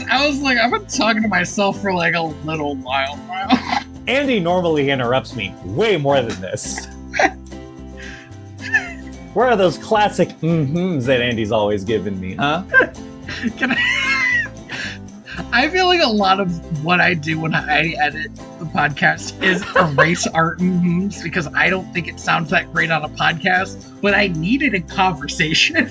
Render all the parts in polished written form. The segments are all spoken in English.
I was like, I've been talking to myself for like a little while now. Andy normally interrupts me way more than this. Where are those classic mm-hms that Andy's always given me, huh? I feel like a lot of what I do when I edit the podcast is erase our mm-hms because I don't think it sounds that great on a podcast, but I need it in conversation.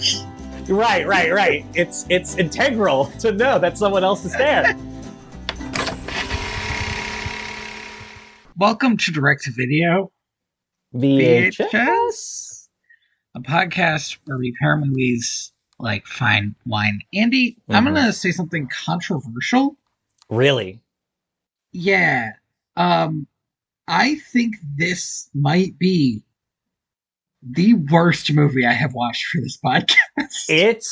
Right. It's integral to know that someone else is there. Welcome to Direct to Video. VHS? A podcast where we pair movies like fine wine. Andy, I'm going to say something controversial. Really? Yeah. I think this might be the worst movie I have watched for this podcast. It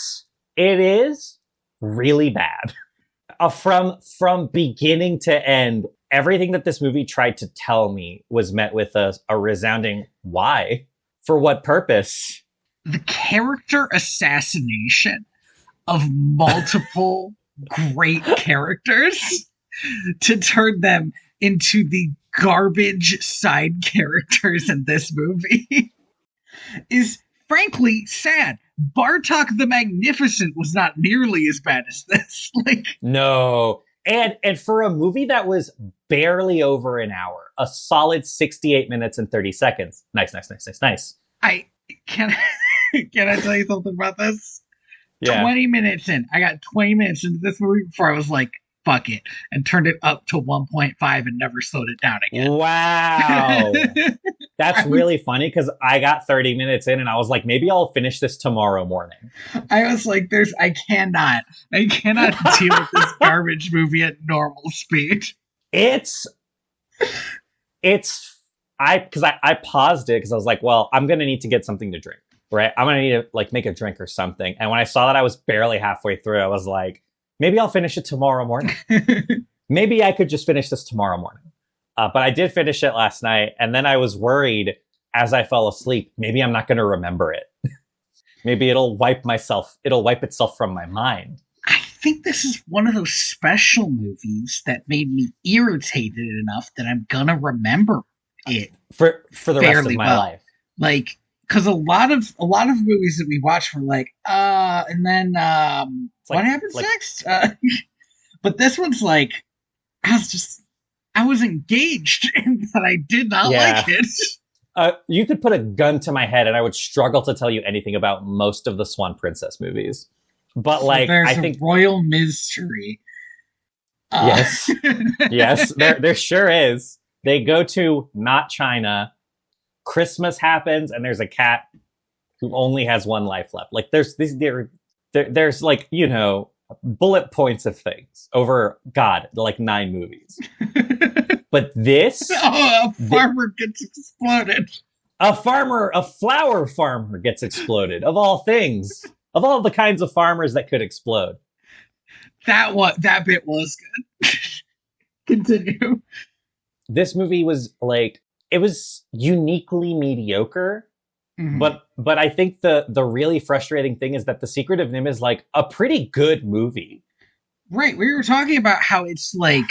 is really bad. From beginning to end, everything that this movie tried to tell me was met with a resounding why? For what purpose? The character assassination of multiple great characters to turn them into the garbage side characters in this movie is frankly sad. Bartok the Magnificent was not nearly as bad as this. No. And for a movie that was barely over an hour, a solid 68 minutes and 30 seconds. Nice. Can I tell you something about this? Yeah. 20 minutes in. I got 20 minutes into this movie before I was like, fuck it, and turned it up to 1.5 and never slowed it down again. Wow. That's really funny because I got 30 minutes in and I was like, maybe I'll finish this tomorrow morning. I was like, I cannot deal with this garbage movie at normal speed. I paused it because I was like, well, I'm going to need to get something to drink, right? I'm going to need to like make a drink or something. And when I saw that I was barely halfway through, I was like, maybe I'll finish it tomorrow morning. Maybe I could just finish this tomorrow morning. But I did finish it last night. And then I was worried as I fell asleep, maybe I'm not going to remember it. Maybe it'll wipe itself from my mind. I think this is one of those special movies that made me irritated enough that I'm going to remember it for the rest of my life. Like, because a lot of movies that we watch were like, and then what happens next? But this one's like, I was engaged in that I did not like it. You could put a gun to my head and I would struggle to tell you anything about most of the Swan Princess movies. But so like, I think royal mystery. Yes, there sure is. They go to not China. Christmas happens and there's a cat who only has one life left. Like there's like, you know, bullet points of things over like 9 movies. But this a farmer gets exploded. A flower farmer gets exploded. Of all things. Of all the kinds of farmers that could explode. That bit was good. Continue. This movie was like, it was uniquely mediocre. Mm-hmm. But I think the really frustrating thing is that The Secret of NIMH is like a pretty good movie. Right. We were talking about how it's like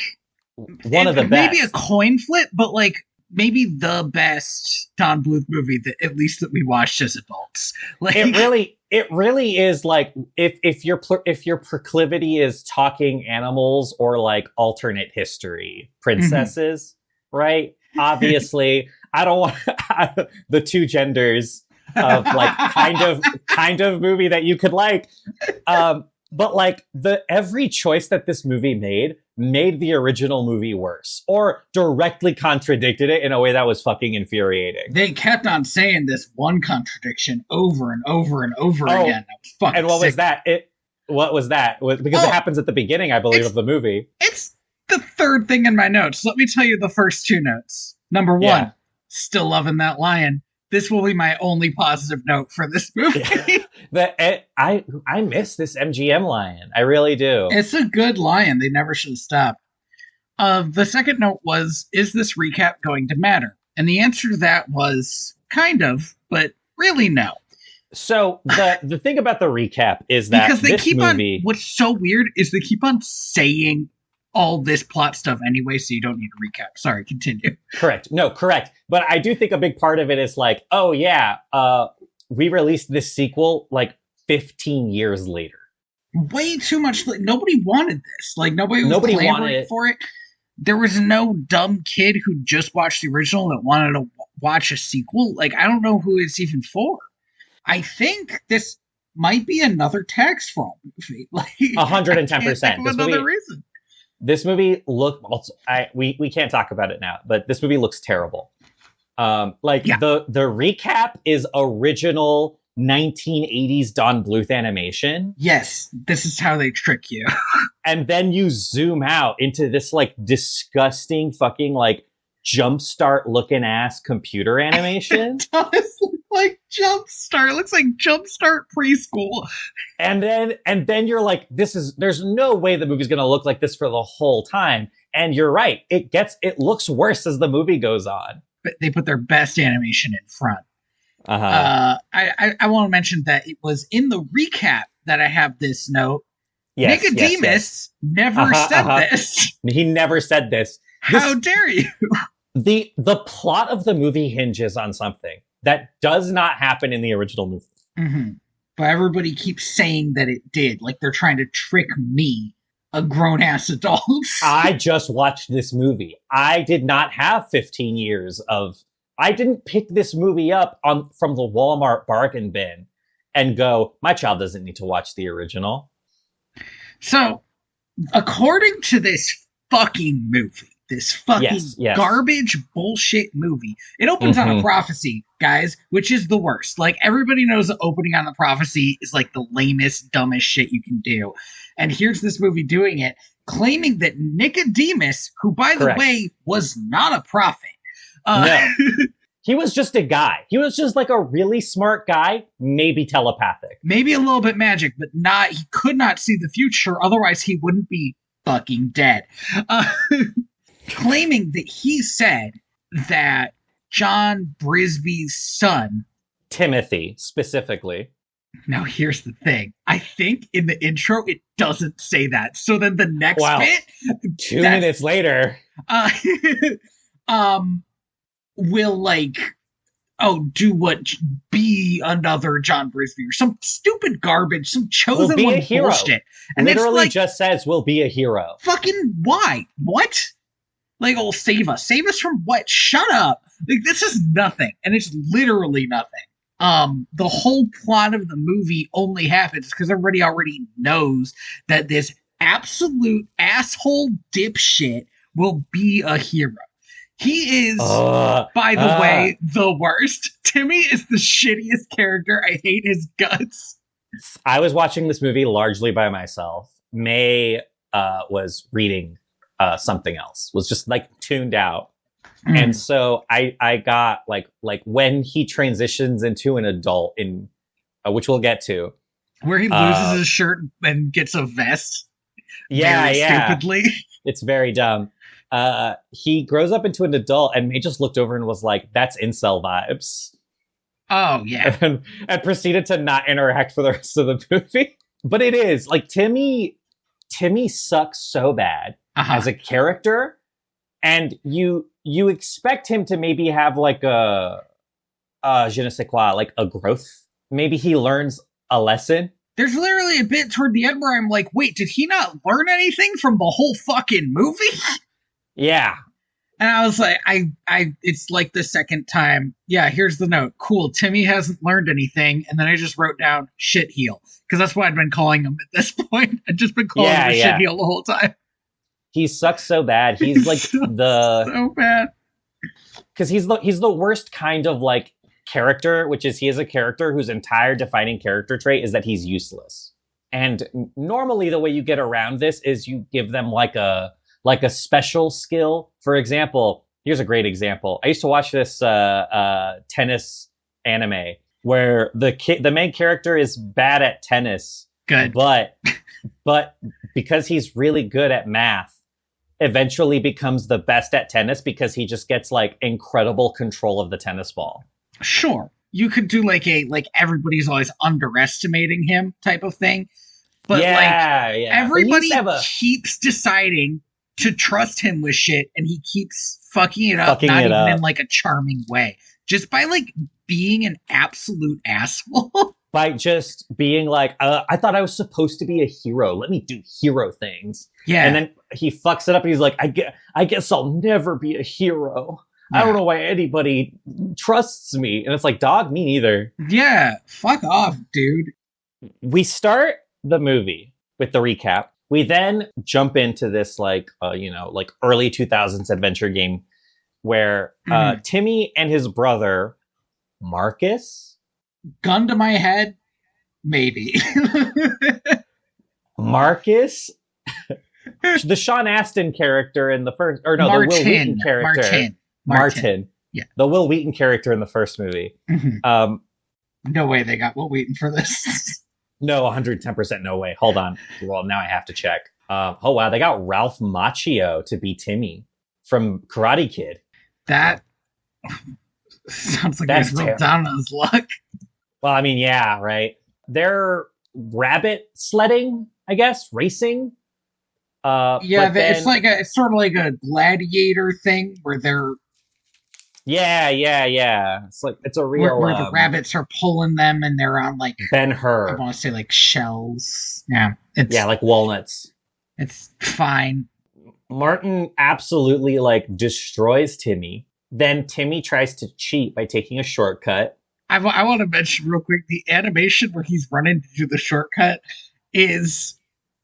one of the best. Maybe a coin flip, but like maybe the best Don Bluth movie that we watched as adults. Like it really is like if your proclivity is talking animals or like alternate history princesses, right? Obviously, I don't want the two genders of like kind of movie that you could like. But like every choice that this movie made the original movie worse or directly contradicted it in a way that was fucking infuriating. They kept on saying this one contradiction over and over and over again. And what was that? What was that? Because it happens at the beginning, I believe, of the movie. It's the third thing in my notes. Let me tell you the first 2 notes. Number 1, still loving that lion. This will be my only positive note for this movie. I miss this MGM lion. I really do. It's a good lion. They never should have stopped. The second note was, is this recap going to matter? And the answer to that was kind of, but really no. So the thing about the recap is that because they this keep movie, on, what's so weird is they keep on saying all this plot stuff anyway, so you don't need a recap. Sorry, continue. Correct. But I do think a big part of it is like, oh yeah, we released this sequel like 15 years later. Way too much. Nobody wanted this. Like, nobody wanted for it. There was no dumb kid who just watched the original that wanted to watch a sequel. Like, I don't know who it's even for. I think this might be another tax fraud movie. Like, 110%. Another reason. This movie we can't talk about it now, but this movie looks terrible. The recap is original 1980s Don Bluth animation. Yes, this is how they trick you. And then you zoom out into this like disgusting fucking like Jumpstart looking ass computer animation. It does look like Jumpstart. It looks like Jumpstart preschool. And then you're like, there's no way the movie's gonna look like this for the whole time. And you're right. It looks worse as the movie goes on. But they put their best animation in front. Uh-huh. I want to mention that it was in the recap that I have this note. Yes, Nicodemus never said this. He never said this. How dare you? The plot of the movie hinges on something that does not happen in the original movie. Mm-hmm. But everybody keeps saying that it did. Like they're trying to trick me, a grown-ass adult. I just watched this movie. I did not have 15 years of... I didn't pick this movie up from the Walmart bargain bin and go, my child doesn't need to watch the original. So, according to this fucking movie, this fucking garbage bullshit movie, it opens on a prophecy, guys, which is the worst. Like, everybody knows the opening on the prophecy is like the lamest, dumbest shit you can do. And here's this movie doing it, claiming that Nicodemus, who, by the way, was not a prophet, no. He was just a guy. He was just like a really smart guy, maybe telepathic. Maybe a little bit magic, but he could not see the future, otherwise he wouldn't be fucking dead. Claiming that he said that John Brisby's son... Timothy, specifically. Now here's the thing. I think in the intro it doesn't say that. So then the next bit... 2 minutes later... will be another John Brisby or some stupid garbage, some chosen one bullshit. And literally it's like, just says we'll be a hero. Fucking why? What? Like, oh, save us from what? Shut up. Like, this is nothing. And it's literally nothing. The whole plot of the movie only happens because everybody already knows that this absolute asshole dipshit will be a hero. He is, by the way, the worst. Timmy is the shittiest character. I hate his guts. I was watching this movie largely by myself. May was reading something else, was just like tuned out. And so I got like when he transitions into an adult in, which we'll get to. Where he loses his shirt and gets a vest. Yeah. Stupidly. It's very dumb. He grows up into an adult and May just looked over and was like, that's incel vibes. Oh, yeah. And proceeded to not interact for the rest of the movie. But it is, like, Timmy sucks so bad as a character. And you expect him to maybe have like a je ne sais quoi, like a growth. Maybe he learns a lesson. There's literally a bit toward the end where I'm like, wait, did he not learn anything from the whole fucking movie? Yeah. And I was like, it's like the second time. Yeah, here's the note. Cool. Timmy hasn't learned anything. And then I just wrote down shit heel. Because that's what I'd been calling him at this point. I'd just been calling him a shit heel the whole time. He sucks so bad. He's like so bad. Because he's the worst kind of like character, which is he is a character whose entire defining character trait is that he's useless. And normally the way you get around this is you give them like a special skill. For example, here's a great example. I used to watch this tennis anime, where the main character is bad at tennis. Good. But because he's really good at math, eventually becomes the best at tennis because he just gets like incredible control of the tennis ball. Sure. You could do like everybody's always underestimating him type of thing. But everybody keeps deciding to trust him with shit, and he keeps fucking it up, not even in like a charming way. Just by like being an absolute asshole. By just being like, I thought I was supposed to be a hero. Let me do hero things. Yeah. And then he fucks it up and he's like, I guess I'll never be a hero. Yeah. I don't know why anybody trusts me. And it's like, dog, me neither. Yeah. Fuck off, dude. We start the movie with the recap. We then jump into this like early 2000s adventure game where Timmy and his brother, Marcus, gun to my head, maybe. Marcus, the Sean Astin character in the first, or no, the Will Wheaton character. Martin. Yeah. The Will Wheaton character in the first movie. Mm-hmm. No way they got Will Wheaton for this. No, 110% no way. Hold on. Well, now I have to check. Oh, wow. They got Ralph Macchio to be Timmy from Karate Kid. That sounds like he's real down on his luck. Well, I mean, yeah, right. They're rabbit sledding, I guess, racing. It's sort of like a gladiator thing where they're. Yeah. It's a real where the rabbits are pulling them and they're on like Ben-Hur. I want to say like shells. Yeah, like walnuts. It's fine. Martin absolutely like destroys Timmy. Then Timmy tries to cheat by taking a shortcut. I want to mention real quick, the animation where he's running to do the shortcut is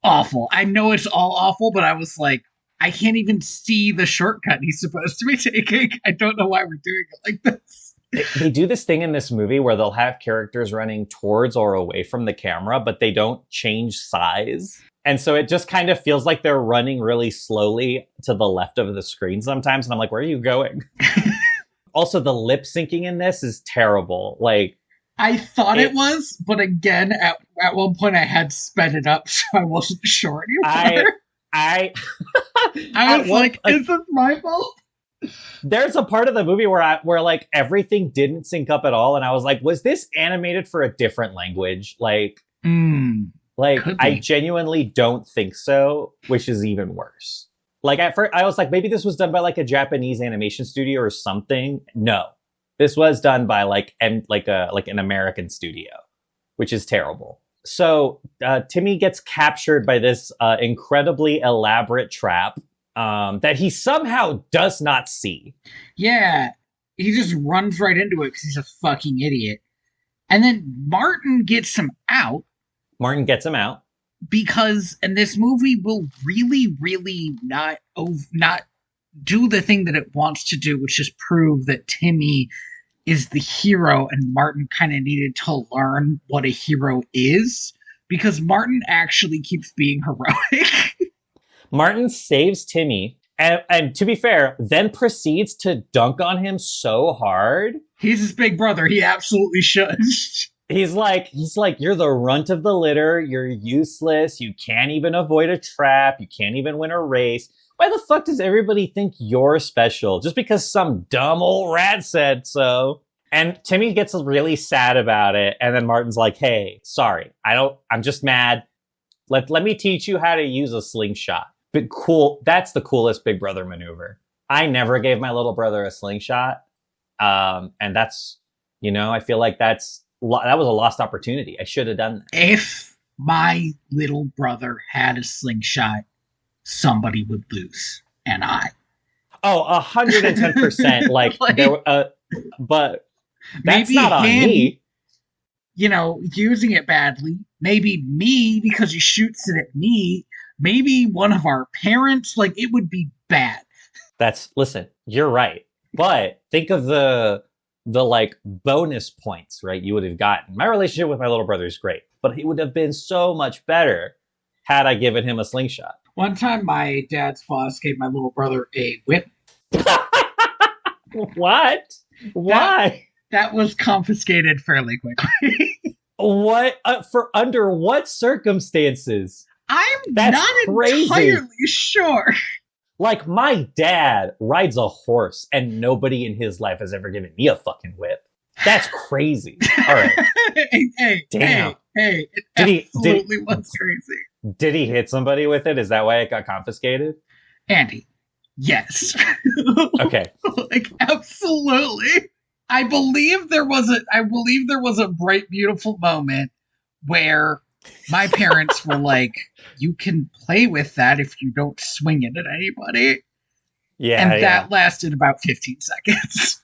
awful. I know it's all awful, but I was like, I can't even see the shortcut he's supposed to be taking. I don't know why we're doing it like this. They do this thing in this movie where they'll have characters running towards or away from the camera, but they don't change size. And so it just kind of feels like they're running really slowly to the left of the screen sometimes. And I'm like, where are you going? Also, the lip syncing in this is terrible. Like, I thought it was, but again, at one point I had sped it up, so I wasn't sure anymore. I was like, is this my fault? There's a part of the movie where like everything didn't sync up at all, and I was like, was this animated for a different language? Like, I genuinely don't think so, which is even worse. Like at first, I was like, maybe this was done by like a Japanese animation studio or something. No, this was done by like an American studio, which is terrible. So Timmy gets captured by this incredibly elaborate trap that he somehow does not see. Yeah, he just runs right into it because he's a fucking idiot. And then Martin gets him out. Because, and this movie will really, really not do the thing that it wants to do, which is prove that Timmy is the hero and Martin kind of needed to learn what a hero is, because Martin actually keeps being heroic. Martin saves Timmy, and to be fair, then proceeds to dunk on him so hard. He's his big brother. He absolutely should. He's like, you're the runt of the litter. You're useless. You can't even avoid a trap. You can't even win a race. Why the fuck does everybody think you're special? Just because some dumb old rat said so. And Timmy gets really sad about it. And then Martin's like, hey, sorry. I'm just mad. Let me teach you how to use a slingshot. But cool. That's the coolest big brother maneuver. I never gave my little brother a slingshot. And that's, I feel like that was a lost opportunity. I should have done that. If my little brother had a slingshot, somebody would lose. And I. Oh, 110%. But that's not on me. Using it badly. Maybe me, because he shoots it at me. Maybe one of our parents. It would be bad. Listen, you're right. But think of the bonus points, right? You would have gotten. My relationship with my little brother is great, but it would have been so much better had I given him a slingshot. One time my dad's boss gave my little brother a whip. What? Why? That was confiscated fairly quickly. What? For under what circumstances? That's not crazy. Entirely sure. Like, my dad rides a horse and nobody in his life has ever given me a fucking whip. That's crazy. All right. Damn. Hey, it absolutely was crazy. Did he hit somebody with it? Is that why it got confiscated? Andy, yes. Okay. Like, absolutely. I believe there was a bright, beautiful moment where my parents were like, you can play with that if you don't swing it at anybody. Yeah. And that lasted about 15 seconds.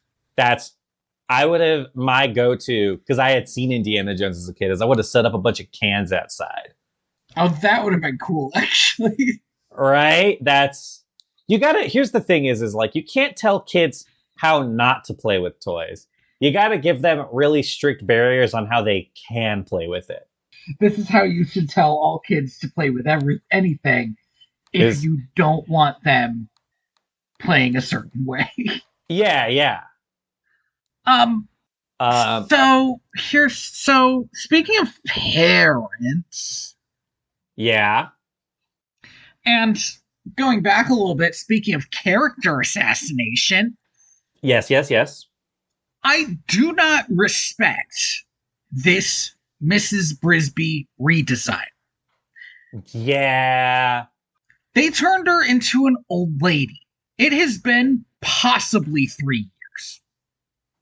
I would have, my go-to, because I had seen Indiana Jones as a kid, is I would have set up a bunch of cans outside. Oh, that would have been cool, actually. Right? Here's the thing is like, you can't tell kids how not to play with toys. You gotta give them really strict barriers on how they can play with it. This is how you should tell all kids to play with anything if you don't want them playing a certain way. Yeah. So speaking of parents. Yeah. And going back a little bit, speaking of character assassination. Yes. I do not respect this Mrs. Brisby redesign. Yeah. They turned her into an old lady. It has been possibly 3 years.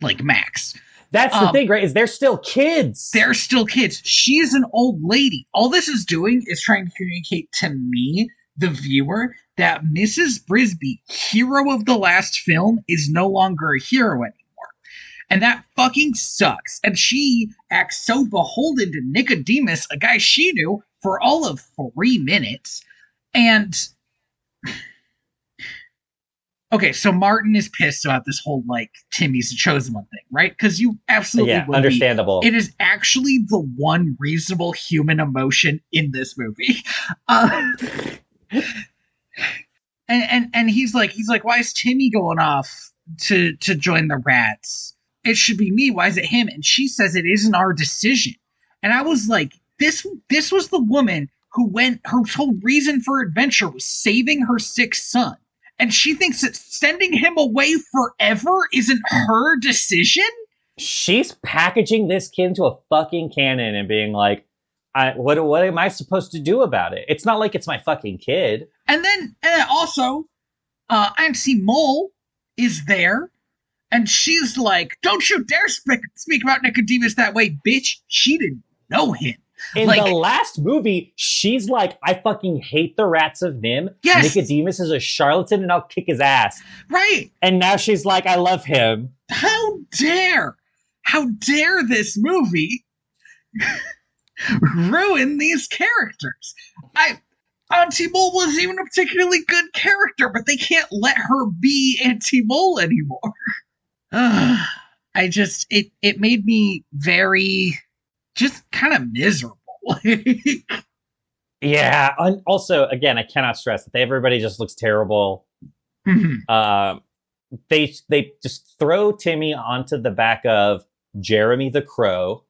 Like, max. That's the thing, right? Is they're still kids. They're still kids. She's an old lady. All this is doing is trying to communicate to me, the viewer, that Mrs. Brisby, hero of the last film, is no longer a hero anymore. And that fucking sucks. And she acts so beholden to Nicodemus, a guy she knew, for all of 3 minutes. And okay, so Martin is pissed about this whole, like, Timmy's the chosen one thing, right? Because you absolutely will understandable. It is actually the one reasonable human emotion in this movie. And he's like, why is Timmy going off to join the rats? It should be me. Why is it him? And she says it isn't our decision. And I was like, this was the woman who her whole reason for adventure was saving her sick son. And she thinks that sending him away forever isn't her decision? She's packaging this kid into a fucking cannon and being like, what am I supposed to do about it? It's not like it's my fucking kid. And then also, Auntie Mole is there, and she's like, don't you dare speak about Nicodemus that way, bitch. She didn't know him. In the last movie, she's like, I fucking hate the rats of NIMH. Yes. Nicodemus is a charlatan and I'll kick his ass. Right. And now she's like, I love him. How dare this movie ruin these characters? Auntie Mole wasn't even a particularly good character, but they can't let her be Auntie Mole anymore. It made me very just kind of miserable. Yeah. Also, again, I cannot stress that everybody just looks terrible. Mm-hmm. They just throw Timmy onto the back of Jeremy the Crow.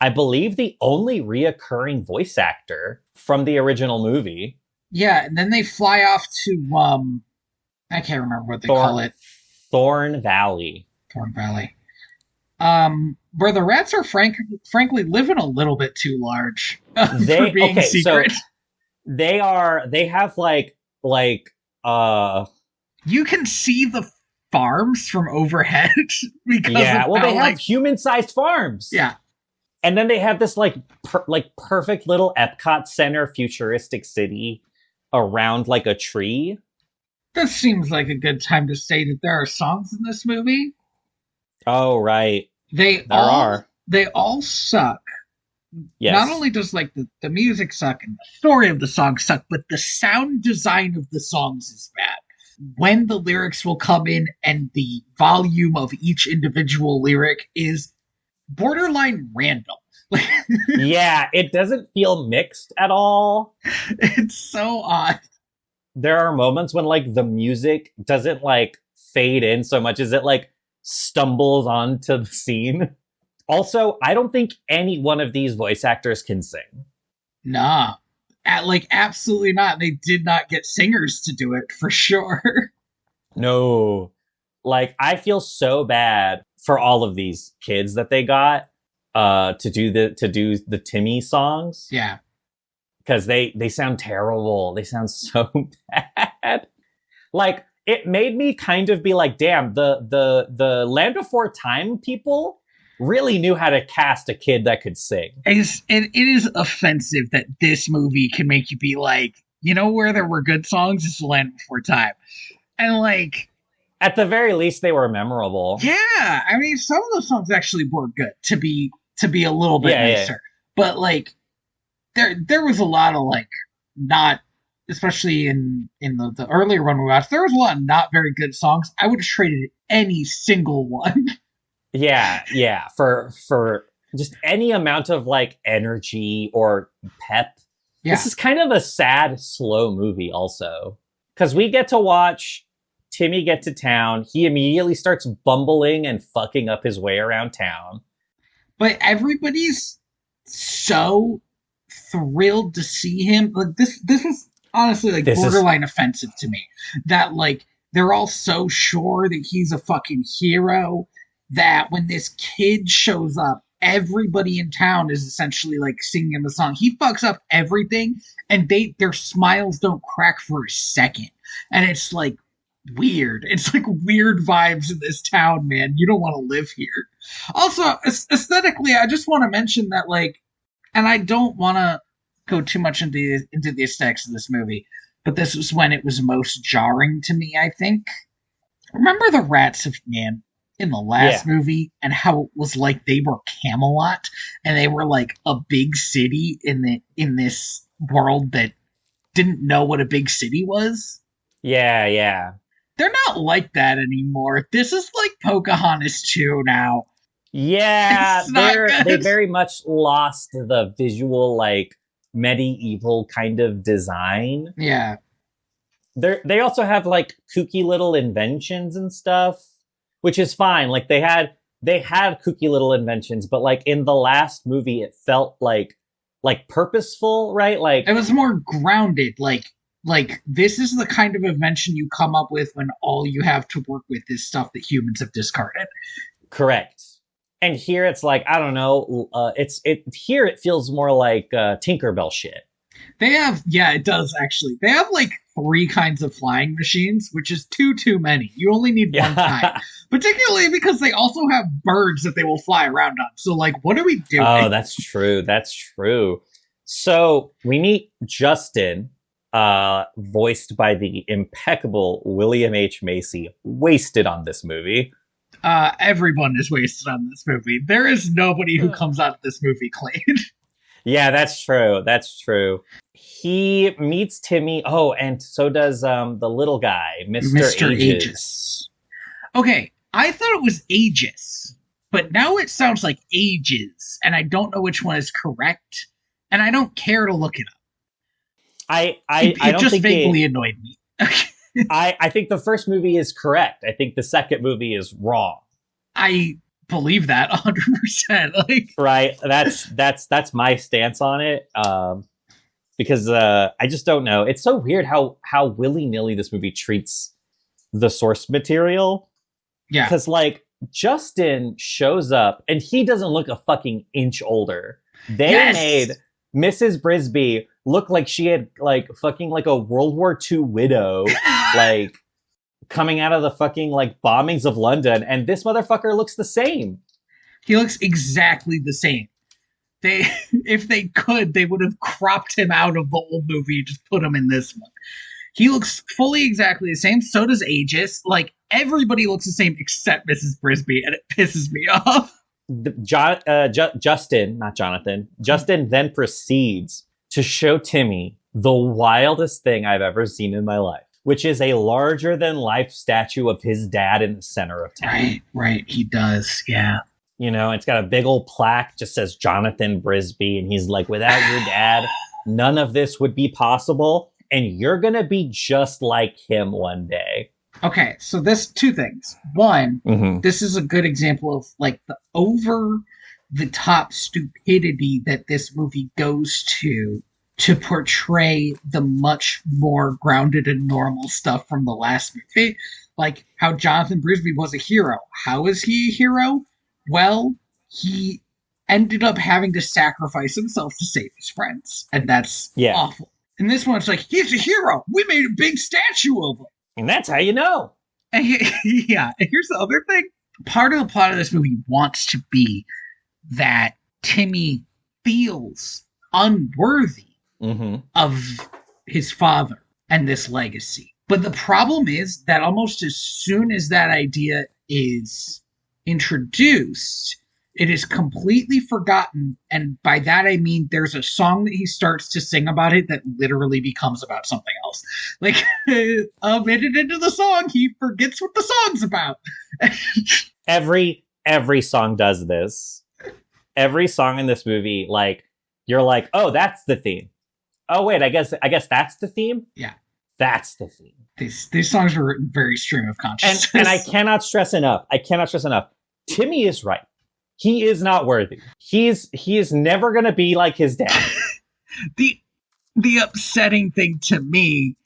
I believe the only reoccurring voice actor from the original movie. Yeah, and then they fly off to I can't remember what they call it. Thorn Valley. Thorn Valley. Where the rats are frankly living a little bit too large for being secret. So they have like you can see the farms from overhead because they have human-sized farms. Yeah. And then they have this perfect little Epcot Center futuristic city around like a tree. This seems like a good time to say that there are songs in this movie. Oh, right. They all suck. Yes. Not only does like the music suck and the story of the song suck, but the sound design of the songs is bad. When the lyrics will come in and the volume of each individual lyric is borderline random. Yeah, it doesn't feel mixed at all. It's so odd. There are moments when like the music doesn't like fade in so much as it like stumbles onto the scene. Also, I don't think any one of these voice actors can sing. Nah. Absolutely not. They did not get singers to do it, for sure. No. Like, I feel so bad for all of these kids that they got to do the Timmy songs. Yeah. Because they sound terrible. They sound so bad. Like, it made me kind of be like, damn, the Land Before Time people really knew how to cast a kid that could sing. It is offensive that this movie can make you be like, you know where there were good songs? It's The Land Before Time. And like... At the very least, they were memorable. Yeah, I mean, some of those songs actually were good, to be a little bit nicer. Yeah. But like, there was a lot of like not, especially in the earlier one we watched, there was a lot of not very good songs. I would have traded any single one. Yeah, for just any amount of like energy or pep. Yeah. This is kind of a sad, slow movie, also, because we get to watch Timmy get to town. He immediately starts bumbling and fucking up his way around town. But everybody's so thrilled to see him. Like this is honestly like borderline offensive to me. That like they're all so sure that he's a fucking hero that when this kid shows up, everybody in town is essentially like singing the song. He fucks up everything, and their smiles don't crack for a second. And it's like weird. It's like weird vibes in this town, man. You don't want to live here. Also, aesthetically, I just want to mention that, like, and I don't want to go too much into the aesthetics of this movie, but this was when it was most jarring to me, I think. Remember the Rats of Man in the last movie, and how it was like they were Camelot, and they were like a big city in this world that didn't know what a big city was? Yeah. They're not like that anymore. This is like Pocahontas 2 now. Yeah, they very much lost the visual, like, medieval kind of design. Yeah. They also have, like, kooky little inventions and stuff, which is fine. Like, they had kooky little inventions, but, like, in the last movie, it felt like purposeful, right? Like, it was more grounded, like, this is the kind of invention you come up with when all you have to work with is stuff that humans have discarded. Correct. And here it's like, I don't know, here it feels more like Tinkerbell shit. It does actually. They have like 3 kinds of flying machines, which is too many. You only need one kind. Particularly because they also have birds that they will fly around on. So like, what are we doing? Oh, that's true. So we meet Justin, voiced by the impeccable William H. Macy, wasted on this movie. Everyone is wasted on this movie. There is nobody who comes out of this movie clean. Yeah, that's true. He meets Timmy. Oh, and so does the little guy, Mr. Aegis. Okay, I thought it was Aegis, but now it sounds like Ages, and I don't know which one is correct, and I don't care to look it up. It just vaguely annoyed me. I think the first movie is correct. I think the second movie is wrong. I believe that 100%. Like, right. That's my stance on it. Because I just don't know. It's so weird how willy-nilly this movie treats the source material. Yeah. Because like Justin shows up and he doesn't look a fucking inch older. They made Mrs. Brisby look like she had like fucking like a World War II widow, like coming out of the fucking like bombings of London, and this motherfucker looks the same. He looks exactly the same. If they could, they would have cropped him out of the old movie and just put him in this one. He looks fully exactly the same. So does Aegis. Like, everybody looks the same except Mrs. Brisby, and it pisses me off. Justin, not Jonathan. Justin then proceeds to show Timmy the wildest thing I've ever seen in my life, which is a larger-than-life statue of his dad in the center of town. Right. He does, yeah. You know, it's got a big old plaque, just says Jonathan Brisby, and he's like, without your dad, none of this would be possible, and you're gonna be just like him one day. Okay, so this two things. One, Mm-hmm. this is a good example of like the over the top stupidity that this movie goes to portray the much more grounded and normal stuff from the last movie. Like how Jonathan Brisby was a hero. How is he a hero? Well, he ended up having to sacrifice himself to save his friends. And that's Yeah. awful. And this one, it's like, he's a hero. We made a big statue of him. And that's how you know. And yeah, and here's the other thing. Part of the plot of this movie wants to be that Timmy feels unworthy Mm-hmm. of his father and this legacy. But the problem is that almost as soon as that idea is introduced, it is completely forgotten. And by that I mean there's a song that he starts to sing about it that literally becomes about something else. Like a minute into the song, he forgets what the song's about. Every song does this. Every song in this movie, like, you're like, oh, that's the theme. Oh wait, I guess that's the theme? Yeah. That's the theme. These songs were written very stream of consciousness. And I cannot stress enough. Timmy is right. He is not worthy. He is never gonna be like his dad. The upsetting thing to me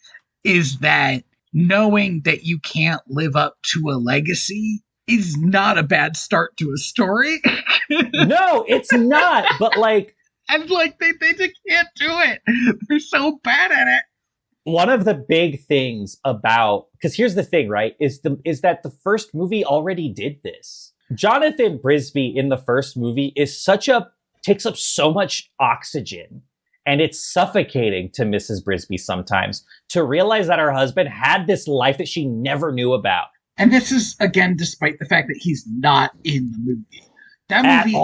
is that knowing that you can't live up to a legacy is not a bad start to a story. No, it's not. But like, And like they just can't do it. They're so bad at it. one of the big things about, because here's the thing, right? Is that the first movie already did this. Jonathan Brisby in the first movie takes up so much oxygen, and it's suffocating to Mrs. Brisby sometimes to realize that her husband had this life that she never knew about. And this is again despite the fact that he's not in the movie. That movie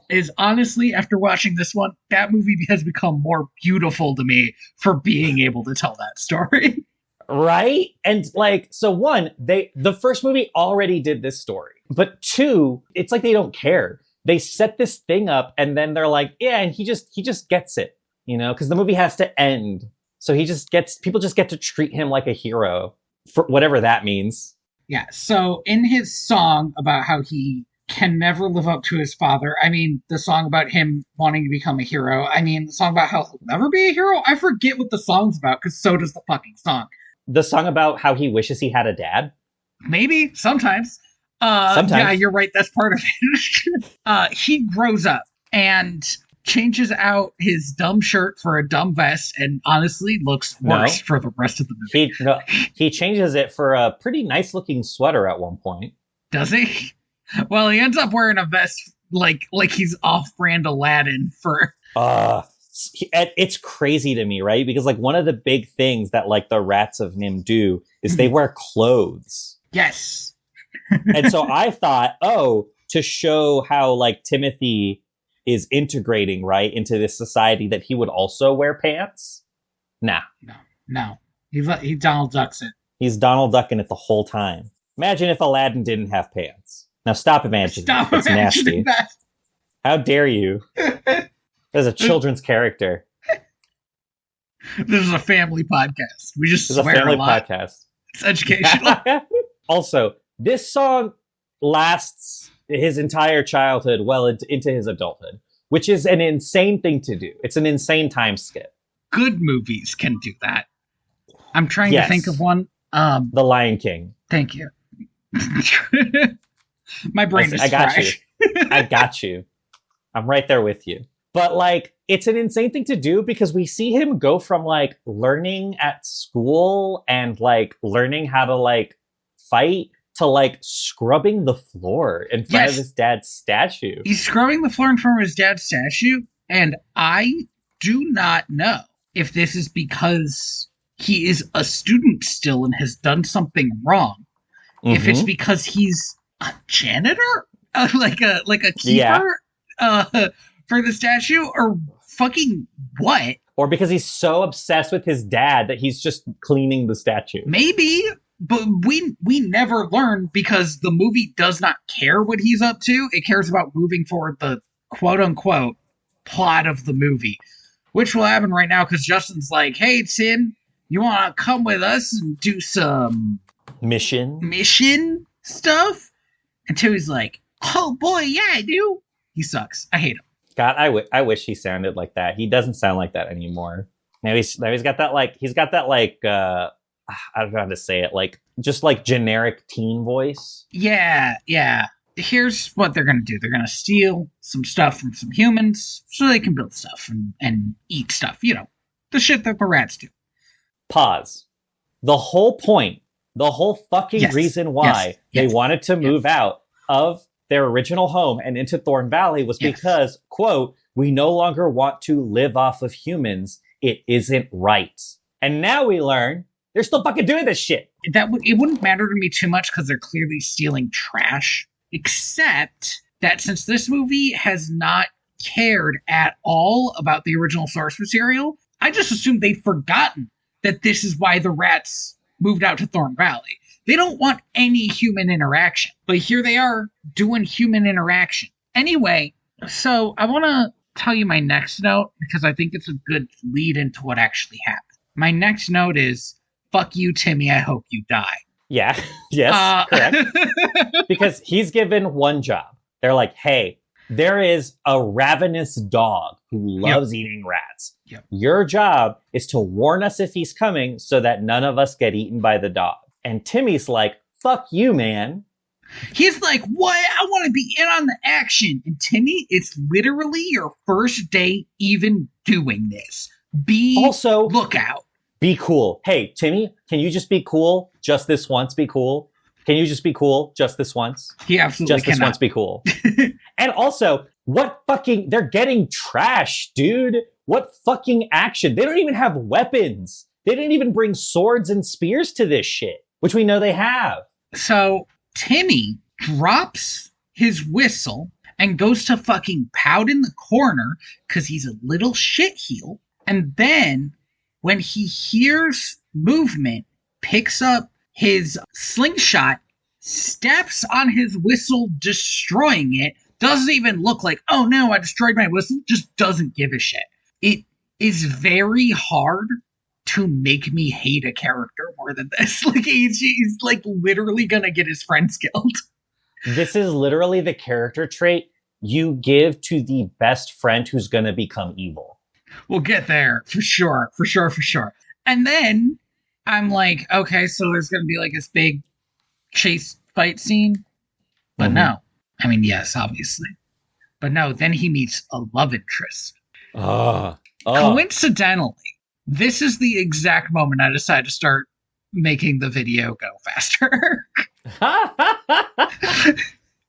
is honestly, after watching this one, that movie has become more beautiful to me for being able to tell that story. Right? And like, so one, the first movie already did this story. But two, it's like they don't care. They set this thing up and then they're like, yeah, and he just gets it, you know, because the movie has to end. So people just get to treat him like a hero for whatever that means. Yeah. So in his song about how he can never live up to his father, I mean, the song about him wanting to become a hero, I mean, the song about how he'll never be a hero, I forget what the song's about because so does the fucking song. The song about how he wishes he had a dad? Maybe, sometimes. Sometimes. Yeah, you're right, that's part of it. He grows up and changes out his dumb shirt for a dumb vest and honestly looks worse for the rest of the movie. He changes it for a pretty nice looking sweater at one point. Does he? Well, he ends up wearing a vest like he's off-brand Aladdin for... It's crazy to me, right? Because like one of the big things that like the rats of NIMH do is they wear clothes. Yes. And so I thought, to show how like Timothy is integrating right into this society, that he would also wear pants. Nah. No. He Donald Ducks it. He's Donald Ducking it the whole time. Imagine if Aladdin didn't have pants. Now stop imagining. It's nasty. That. How dare you? As a children's character. This is a family podcast. We just swear a family podcast. It's educational. Also, this song lasts his entire childhood well into his adulthood, which is an insane thing to do. It's an insane time skip. Good movies can do that. I'm trying to think of one. The Lion King. Thank you. My brain is I got trash. you. I got you. I'm right there with you. But like, it's an insane thing to do because we see him go from like learning at school and like learning how to like fight to like scrubbing the floor in front of his dad's statue. He's scrubbing the floor in front of his dad's statue, and I do not know if this is because he is a student still and has done something wrong. Mm-hmm. If it's because he's a janitor, like a keeper for the statue, or fucking what? Or because he's so obsessed with his dad that he's just cleaning the statue. Maybe. But we never learn because the movie does not care what he's up to. It cares about moving forward the quote-unquote plot of the movie, which will happen right now because Justin's like, hey, Tim, you want to come with us and do some mission stuff. And Timmy's like, oh boy, yeah, I do. He sucks. I hate him. God, I wish he sounded like that. He doesn't sound like that anymore. Now he's got that I don't know how to say it, like just like generic teen voice. Yeah. Here's what they're gonna do. They're gonna steal some stuff from some humans so they can build stuff and eat stuff. You know, the shit that the rats do. Pause. The whole point, the whole fucking reason why they wanted to move out of their original home and into Thorn Valley was because, quote, we no longer want to live off of humans. It isn't right. And now we learn they're still fucking doing this shit. It wouldn't matter to me too much because they're clearly stealing trash, except that since this movie has not cared at all about the original source material, I just assumed they've forgotten that this is why the rats moved out to Thorn Valley. They don't want any human interaction, but here they are doing human interaction. Anyway, so I want to tell you my next note because I think it's a good lead into what actually happened. My next note is, fuck you, Timmy, I hope you die. Yeah, yes, correct. Because he's given one job. They're like, hey, there is a ravenous dog who loves eating rats. Yep. Your job is to warn us if he's coming so that none of us get eaten by the dog. And Timmy's like, fuck you, man. He's like, what? I want to be in on the action. And Timmy, it's literally your first day even doing this. Look out. Be cool. Hey, Timmy, can you just be cool? Just this once, be cool. Can you just be cool? Just this once? He absolutely Just this once, be cool. And also, they're getting trash, dude. What fucking action? They don't even have weapons. They didn't even bring swords and spears to this shit, which we know they have. So Timmy drops his whistle and goes to fucking pout in the corner because he's a little shitheel. And then when he hears movement, picks up his slingshot, steps on his whistle, destroying it. Doesn't even look like, oh no, I destroyed my whistle. Just doesn't give a shit. It is very hard to make me hate a character more than this. Like, he's like literally gonna get his friends killed. This is literally the character trait you give to the best friend who's gonna become evil. We'll get there, for sure. And then I'm like, okay, so there's gonna be like this big chase fight scene. But no. I mean, yes, obviously. But no, then he meets a love interest. Coincidentally, this is the exact moment I decided to start making the video go faster.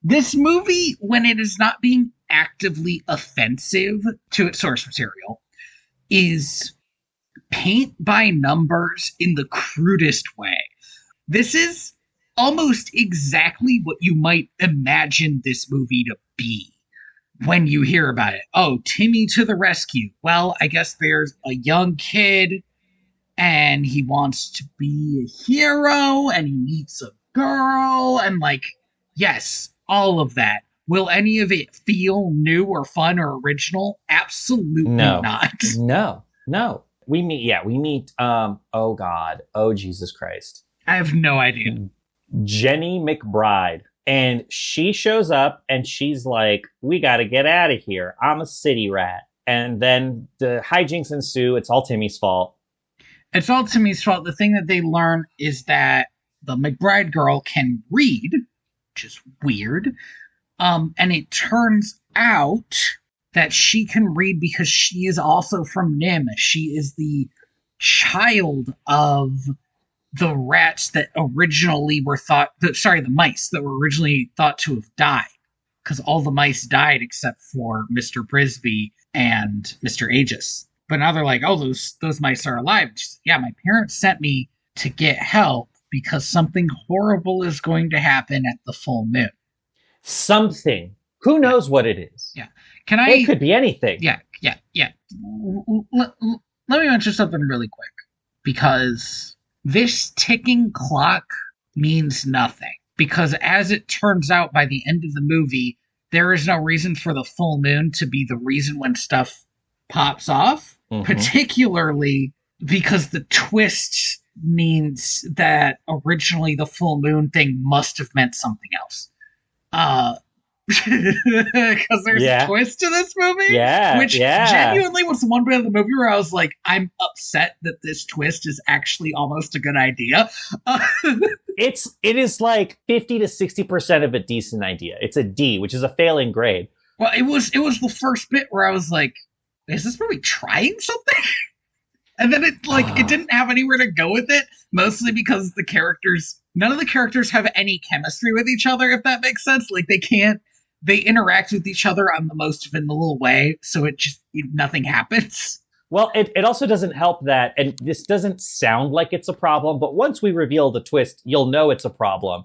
This movie, when it is not being actively offensive to its source material, is paint by numbers in the crudest way. This is almost exactly what you might imagine this movie to be when you hear about it. Oh, Timmy to the rescue. Well, I guess there's a young kid and he wants to be a hero and he meets a girl and like, yes, all of that. Will any of it feel new or fun or original? Absolutely not. No. We meet, oh God. Oh, Jesus Christ. I have no idea. Jenny McBride. And she shows up and she's like, we got to get out of here. I'm a city rat. And then the hijinks ensue. It's all Timmy's fault. It's all Timmy's fault. The thing that they learn is that the McBride girl can read, which is weird. And it turns out that she can read because she is also from NIMH. She is the child of the rats that originally were the mice that were originally thought to have died. Because all the mice died except for Mr. Brisby and Mr. Aegis. But now they're like, oh, those mice are alive. She's like, yeah, my parents sent me to get help because something horrible is going to happen at the full moon. Something. Who knows what it is? Yeah. It could be anything. Yeah. Let me mention something really quick. Because this ticking clock means nothing. Because as it turns out, by the end of the movie, there is no reason for the full moon to be the reason when stuff pops off. Mm-hmm. Particularly because the twists means that originally the full moon thing must have meant something else. Because there's a twist to this movie, which genuinely was the one bit of the movie where I was like, I'm upset that this twist is actually almost a good idea. It is like 50 to 60% of a decent idea. It's a D, which is a failing grade. Well, it was the first bit where I was like, is this movie trying something? And then it didn't have anywhere to go with it, mostly because none of the characters have any chemistry with each other, if that makes sense. Like, they interact with each other on the most vanilla way, so nothing happens. Well, it also doesn't help that, and this doesn't sound like it's a problem, but once we reveal the twist, you'll know it's a problem,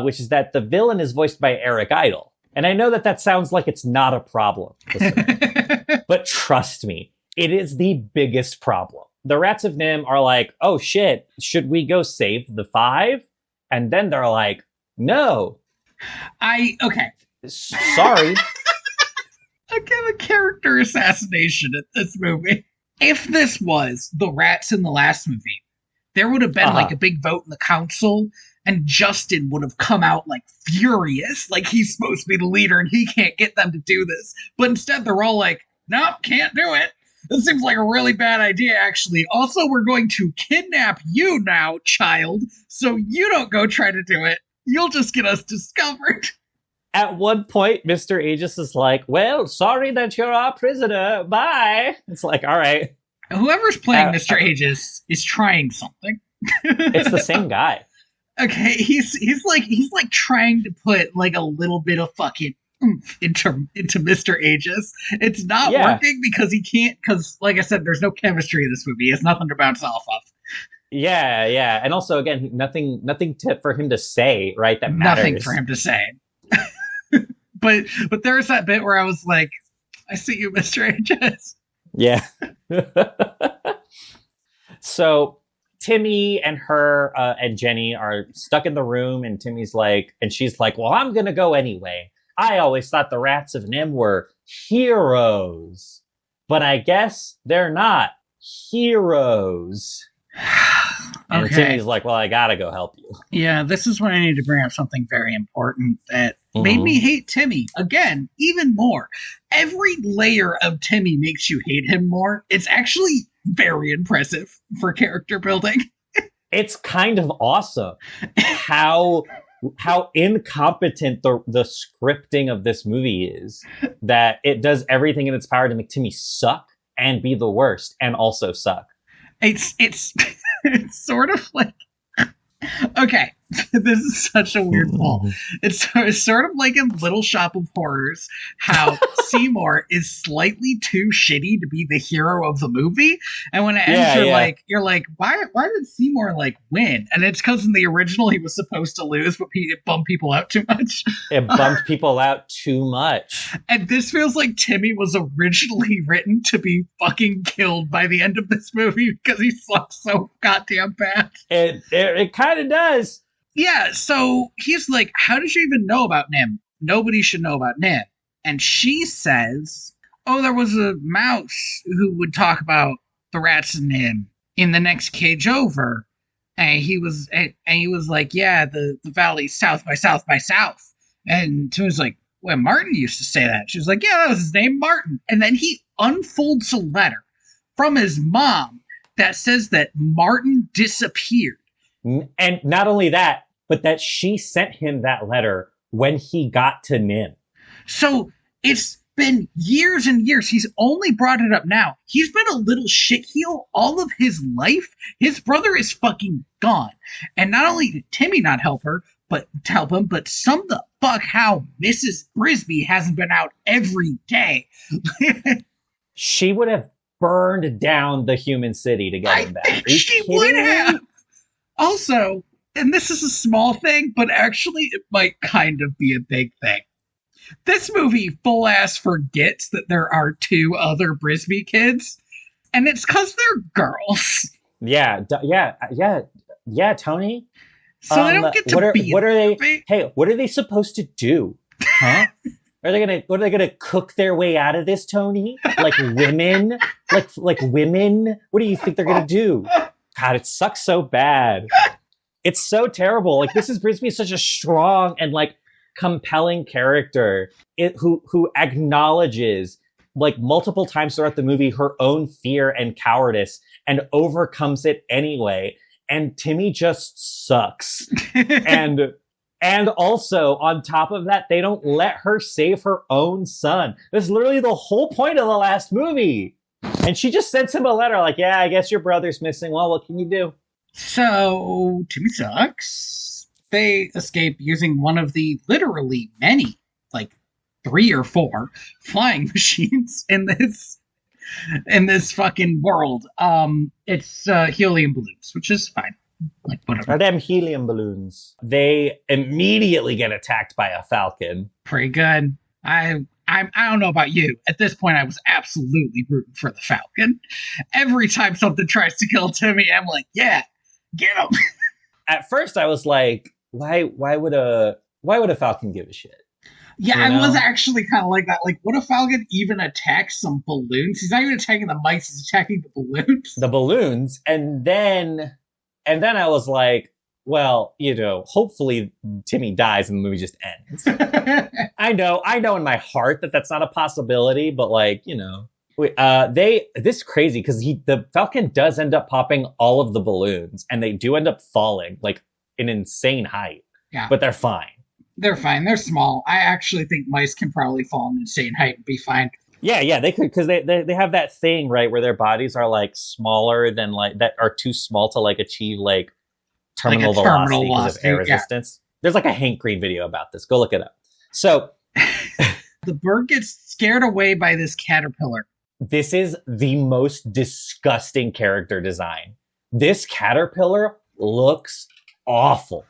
which is that the villain is voiced by Eric Idle. And I know that sounds like it's not a problem, but trust me, it is the biggest problem. The Rats of NIMH are like, oh shit, should we go save the 5? And then they're like, no. Okay. Sorry. I give a character assassination at this movie. If this was the Rats in the last movie, there would have been like a big vote in the council, and Justin would have come out like furious, like he's supposed to be the leader and he can't get them to do this. But instead they're all like, nope, can't do it. This seems like a really bad idea, actually. Also, we're going to kidnap you now, child, so you don't go try to do it. You'll just get us discovered. At one point, Mr. Aegis is like, well, sorry that you're our prisoner. Bye. It's like, all right. Whoever's playing Mr. Aegis is trying something. It's the same guy. Okay, he's like trying to put like a little bit of fucking oomph into Mr. Aegis. It's not working because he can't, because like I said, there's no chemistry in this movie. He has nothing to bounce off of. Yeah. And also, again, nothing for him to say, right? That matters. Nothing for him to say. But there's that bit where I was like, I see you, Mr. Aegis. Yeah. So Timmy and her and Jenny are stuck in the room, and she's like, well, I'm gonna go anyway. I always thought the Rats of NIMH were heroes, but I guess they're not heroes. And Okay. Timmy's like, well, I gotta go help you. Yeah, this is when I need to bring up something very important that made me hate Timmy, again, even more. Every layer of Timmy makes you hate him more. It's actually very impressive for character building. It's kind of awesome how incompetent the scripting of this movie is, that it does everything in its power to make Timmy suck and be the worst and also suck. It's sort of like, okay, this is such a weird pull. It's sort of like in Little Shop of Horrors, how Seymour is slightly too shitty to be the hero of the movie, and when it ends, you're like, why did Seymour like win? And it's because in the original he was supposed to lose, but it bummed people out too much. It bummed people out too much. And this feels like Timmy was originally written to be fucking killed by the end of this movie because he sucks so goddamn bad. It kind of does. Yeah, so he's like, how did you even know about NIMH? Nobody should know about NIMH. And she says, oh, there was a mouse who would talk about the Rats in NIMH in the next cage over. And he was like, yeah, the valley's south by south by south. And Timmy's like, well, Martin used to say that. She was like, yeah, that was his name, Martin. And then he unfolds a letter from his mom that says that Martin disappeared. And not only that, but that she sent him that letter when he got to NIMH. So it's been years and years. He's only brought it up now. He's been a little shitheel all of his life. His brother is fucking gone. And not only did Timmy not help him, but some the fuck how Mrs. Brisby hasn't been out every day. She would have burned down the human city to get him back. I think she would have. Also, and this is a small thing, but actually it might kind of be a big thing. This movie full-ass forgets that there are 2 other Brisby kids, and it's because they're girls. Yeah, Tony. So they don't get to be. What are they? Hey, what are they supposed to do? Huh? Are they gonna cook their way out of this, Tony? Like women? Like women? What do you think they're gonna do? God, it sucks so bad. It's so terrible. Like, this is Brisby such a strong and like compelling character who acknowledges like multiple times throughout the movie her own fear and cowardice and overcomes it anyway. And Timmy just sucks. And also, on top of that, they don't let her save her own son. That's literally the whole point of the last movie. And she just sends him a letter like, yeah, I guess your brother's missing. Well, what can you do? So, Timmy sucks. They escape using one of the literally many, like 3 or 4 flying machines in this fucking world. It's helium balloons, which is fine. Like, whatever. Are them helium balloons? They immediately get attacked by a falcon. Pretty good. I don't know about you. At this point, I was absolutely rooting for the falcon. Every time something tries to kill Timmy, I'm like, yeah, get him. At first, I was like, why would a falcon give a shit? Yeah, I was actually kind of like that. Like, would a falcon even attack some balloons? He's not even attacking the mice; he's attacking the balloons. The balloons, and then I was like, well, hopefully Timmy dies and the movie just ends. I know in my heart that that's not a possibility, but like, this is crazy because the Falcon does end up popping all of the balloons and they do end up falling like an insane height. Yeah. But they're fine. They're fine. They're small. I actually think mice can probably fall an insane height and be fine. Yeah, they could, because they have that thing, right, where their bodies are like smaller than like that are too small to like achieve like terminal velocity because of air resistance. There's like a Hank Green video about this. Go look it up. So the bird gets scared away by this caterpillar. This is the most disgusting character design. This caterpillar looks awful.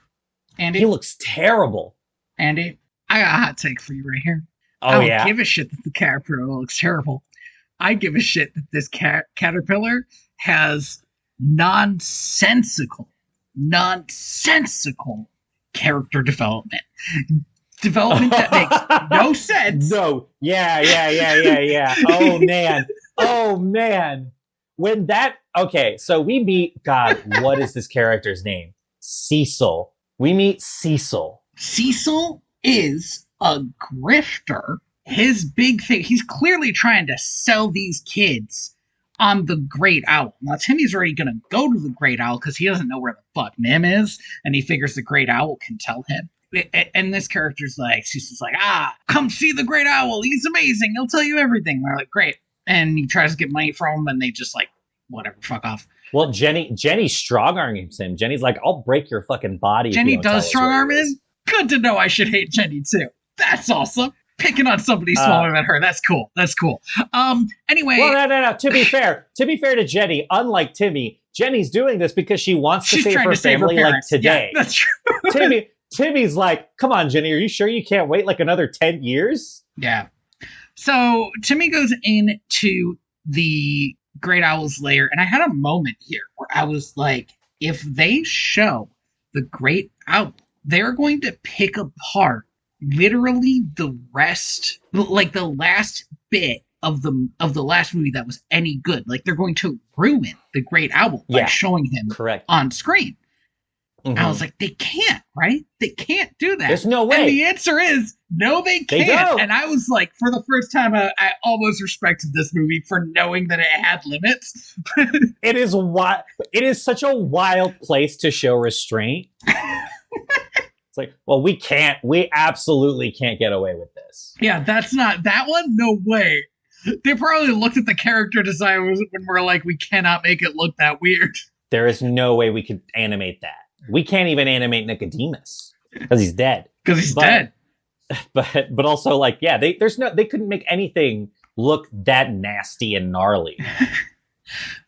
Andy, he looks terrible. Andy, I got a hot take for you right here. Oh, I don't give a shit that the caterpillar looks terrible. I give a shit that this caterpillar has nonsensical character development. Development that makes no sense. No. Yeah. Oh, man. So we meet, God, what is this character's name? Cecil. We meet Cecil. Cecil is a grifter. His big thing, he's clearly trying to sell these kids on the Great Owl. Now, Timmy's already going to go to the Great Owl because he doesn't know where the fuck NIMH is, and he figures the Great Owl can tell him. And this character's like, Cecil's like, come see the Great Owl. He's amazing. He'll tell you everything. And they're like, great. And he tries to get money from him, and they just like, whatever, fuck off. Well, Jenny strong-arms him. Jenny's like, I'll break your fucking body. Jenny does strong-arm him? Good to know. I should hate Jenny, too. That's awesome. Picking on somebody smaller than her. That's cool. Anyway. Well, no. To be fair to Jenny, unlike Timmy, Jenny's doing this because she wants to save her family like today. Yeah, that's true. Timmy's like, come on, Jenny, are you sure you can't wait like another 10 years? Yeah. So Timmy goes into the Great Owl's lair, and I had a moment here where I was like, if they show the Great Owl, they're going to pick apart literally the rest, like the last bit of the last movie that was any good. Like they're going to ruin the Great Owl by showing him on screen. Mm-hmm. I was like, they can't, right? They can't do that. There's no way. And the answer is, no, they can't. They don't. And I was like, for the first time, I almost respected this movie for knowing that it had limits. It is such a wild place to show restraint. It's like, well, we absolutely can't get away with this. Yeah, that's not, that one, no way. They probably looked at the character design when we're like, we cannot make it look that weird. There is no way we could animate that. We can't even animate Nicodemus because he's dead. Dead. But also, like, yeah, they couldn't make anything look that nasty and gnarly.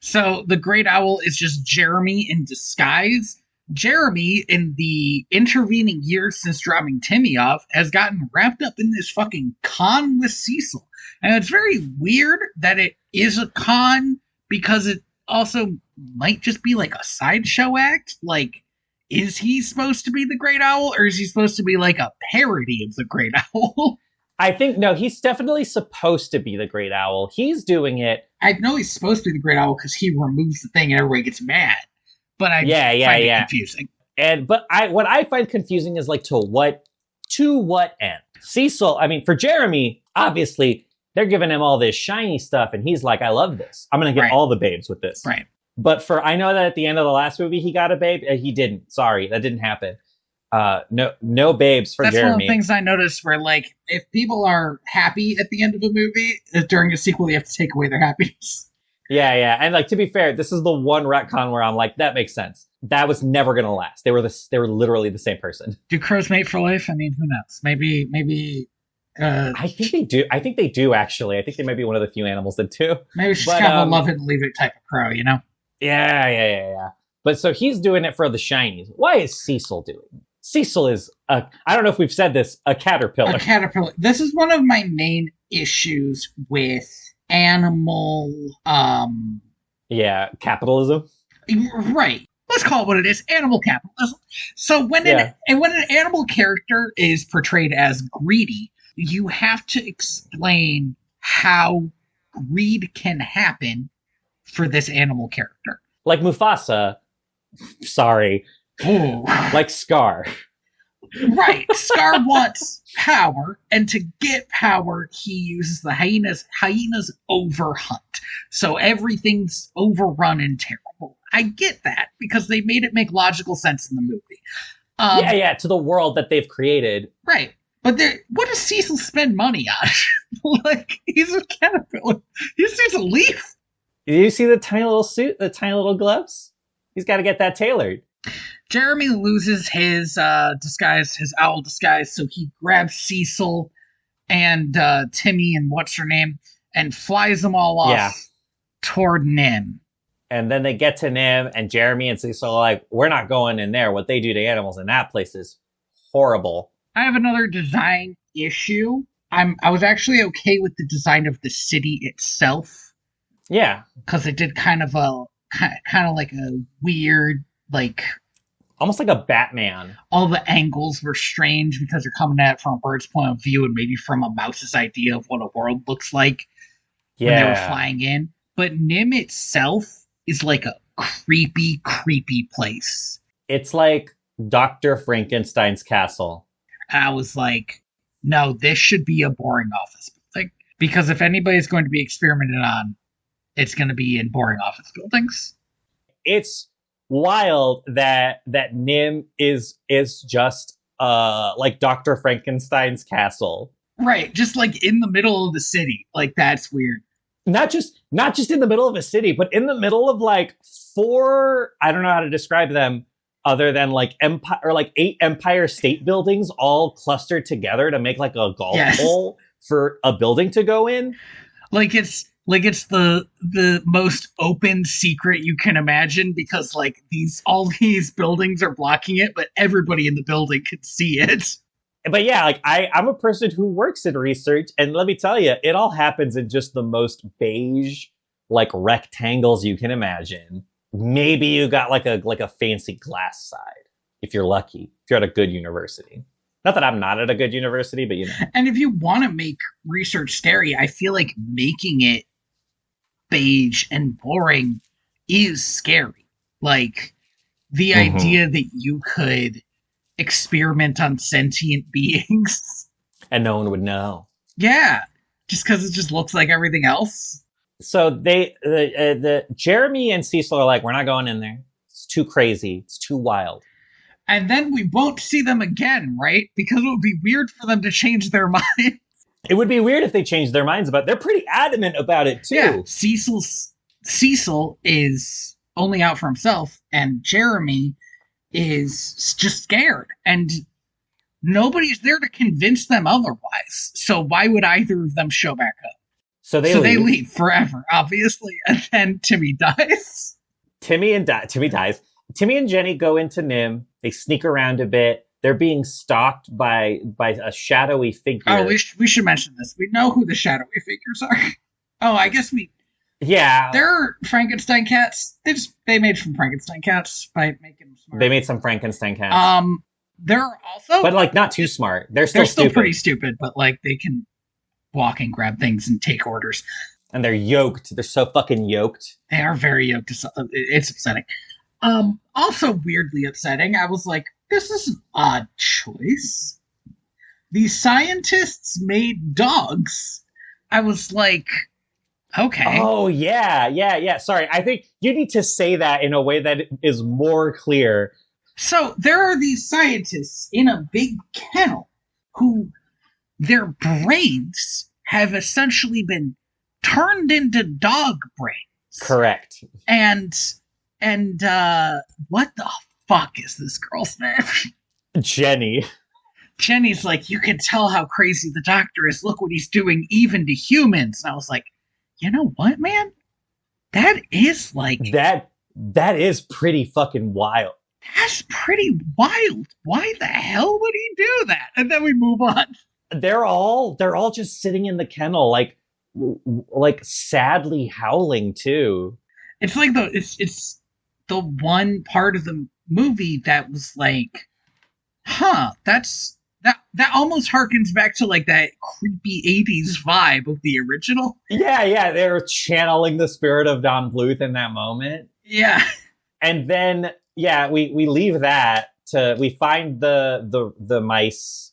So the Great Owl is just Jeremy in disguise. Jeremy, in the intervening years since dropping Timmy off, has gotten wrapped up in this fucking con with Cecil. And it's very weird that it is a con because it also might just be like a sideshow act. Like, is he supposed to be the Great Owl, or is he supposed to be like a parody of the Great Owl? I think, no, he's definitely supposed to be the Great Owl. He's doing it. I know he's supposed to be the Great Owl because he removes the thing and everybody gets mad. but I find it confusing. But what I find confusing is like to what end? Cecil, I mean, for Jeremy, obviously they're giving him all this shiny stuff, and he's like, I love this. I'm gonna get all the babes with this. Right. But I know that at the end of the last movie he got a babe. He didn't. Sorry, that didn't happen. No babes for Jeremy. That's one of the things I noticed where, like, if people are happy at the end of a movie, during a sequel, you have to take away their happiness. Yeah. And, like, to be fair, this is the one retcon where I'm like, that makes sense. That was never going to last. They were literally the same person. Do crows mate for life? I mean, who knows? Maybe. I think they do. I think they do, actually. I think they might be one of the few animals that do. Maybe she's kind of a love it and leave it type of crow, you know? Yeah. But so he's doing it for the shinies. Why is Cecil doing it? Cecil is I don't know if we've said this, a caterpillar. A caterpillar. This is one of my main issues with animal capitalism. Right. Let's call it what it is, animal capitalism. So when an animal character is portrayed as greedy, you have to explain how greed can happen for this animal character. Like Mufasa. Sorry. Ooh. Like Scar. Right. Scar wants power, and to get power, he uses the hyenas. Hyenas overhunt. So everything's overrun and terrible. I get that, because they made it make logical sense in the movie. To the world that they've created. Right. But what does Cecil spend money on? Like, he's a caterpillar. He's just a leaf. Do you see the tiny little suit, the tiny little gloves? He's got to get that tailored. Jeremy loses his disguise, his owl disguise, so he grabs Cecil and Timmy and what's her name and flies them all off toward NIMH. And then they get to NIMH, and Jeremy and Cecil are like, we're not going in there. What they do to animals in that place is horrible. I have another design issue. I was actually okay with the design of the city itself. Yeah. Because it did kind of like a weird, like... almost like a Batman. All the angles were strange because you're coming at it from a bird's point of view and maybe from a mouse's idea of what a world looks like when they were flying in. But NIMH itself is like a creepy place. It's like Dr. Frankenstein's castle. I was like, no, this should be a boring office building. Because if anybody's going to be experimented on, it's going to be in boring office buildings. It's wild that NIMH is just like Dr. Frankenstein's castle. Right, just like in the middle of the city. Like, that's weird. Not just in the middle of a city, but in the middle of like 4, I don't know how to describe them other than like 8 Empire State Buildings all clustered together to make like a golf hole for a building to go in. Like it's the most open secret you can imagine, because like all these buildings are blocking it, but everybody in the building can see it. But yeah, like I'm a person who works in research, and let me tell you, it all happens in just the most beige, like rectangles you can imagine. Maybe you got like a fancy glass side, if you're lucky, if you're at a good university. Not that I'm not at a good university, but you know. And if you want to make research scary, I feel like making it beige and boring is scary. Like, the idea that you could experiment on sentient beings. And no one would know. Yeah, just because it just looks like everything else. So the Jeremy and Cecil are like, we're not going in there. It's too crazy. It's too wild. And then we won't see them again, right? Because it would be weird for them to change their mind. It would be weird if they changed their minds about it. They're pretty adamant about it, too. Yeah, Cecil is only out for himself, and Jeremy is just scared. And nobody's there to convince them otherwise. So why would either of them show back up? So they leave forever, obviously. And then Timmy dies. Timmy dies. Timmy and Jenny go into NIMH. They sneak around a bit. They're being stalked by a shadowy figure. Oh, we should mention this. We know who the shadowy figures are. Oh, I guess we... Yeah. They're Frankenstein cats. They made some Frankenstein cats by making them smart. They made some Frankenstein cats. They're also... But, like, not too smart. They're still pretty stupid, but, like, they can walk and grab things and take orders. And they're yoked. They're so fucking yoked. They are very yoked. It's upsetting. Also weirdly upsetting. I was like, this is an odd choice. These scientists made dogs. I was like, okay. Oh, yeah. Sorry, I think you need to say that in a way that is more clear. So there are these scientists in a big kennel who their brains have essentially been turned into dog brains. Correct. And what the fuck is this girl's name? Jenny. Jenny's like, you can tell how crazy the doctor is. Look what he's doing even to humans. And I was like, you know what, man? That is like... That is pretty fucking wild. That's pretty wild. Why the hell would he do that? And then we move on. They're all just sitting in the kennel, like sadly howling too. It's like it's the one part of the movie that was like, that almost harkens back to like that creepy 80s vibe of the original. Yeah, they're channeling the spirit of Don Bluth in that moment. Yeah. And then we leave that we find the mice,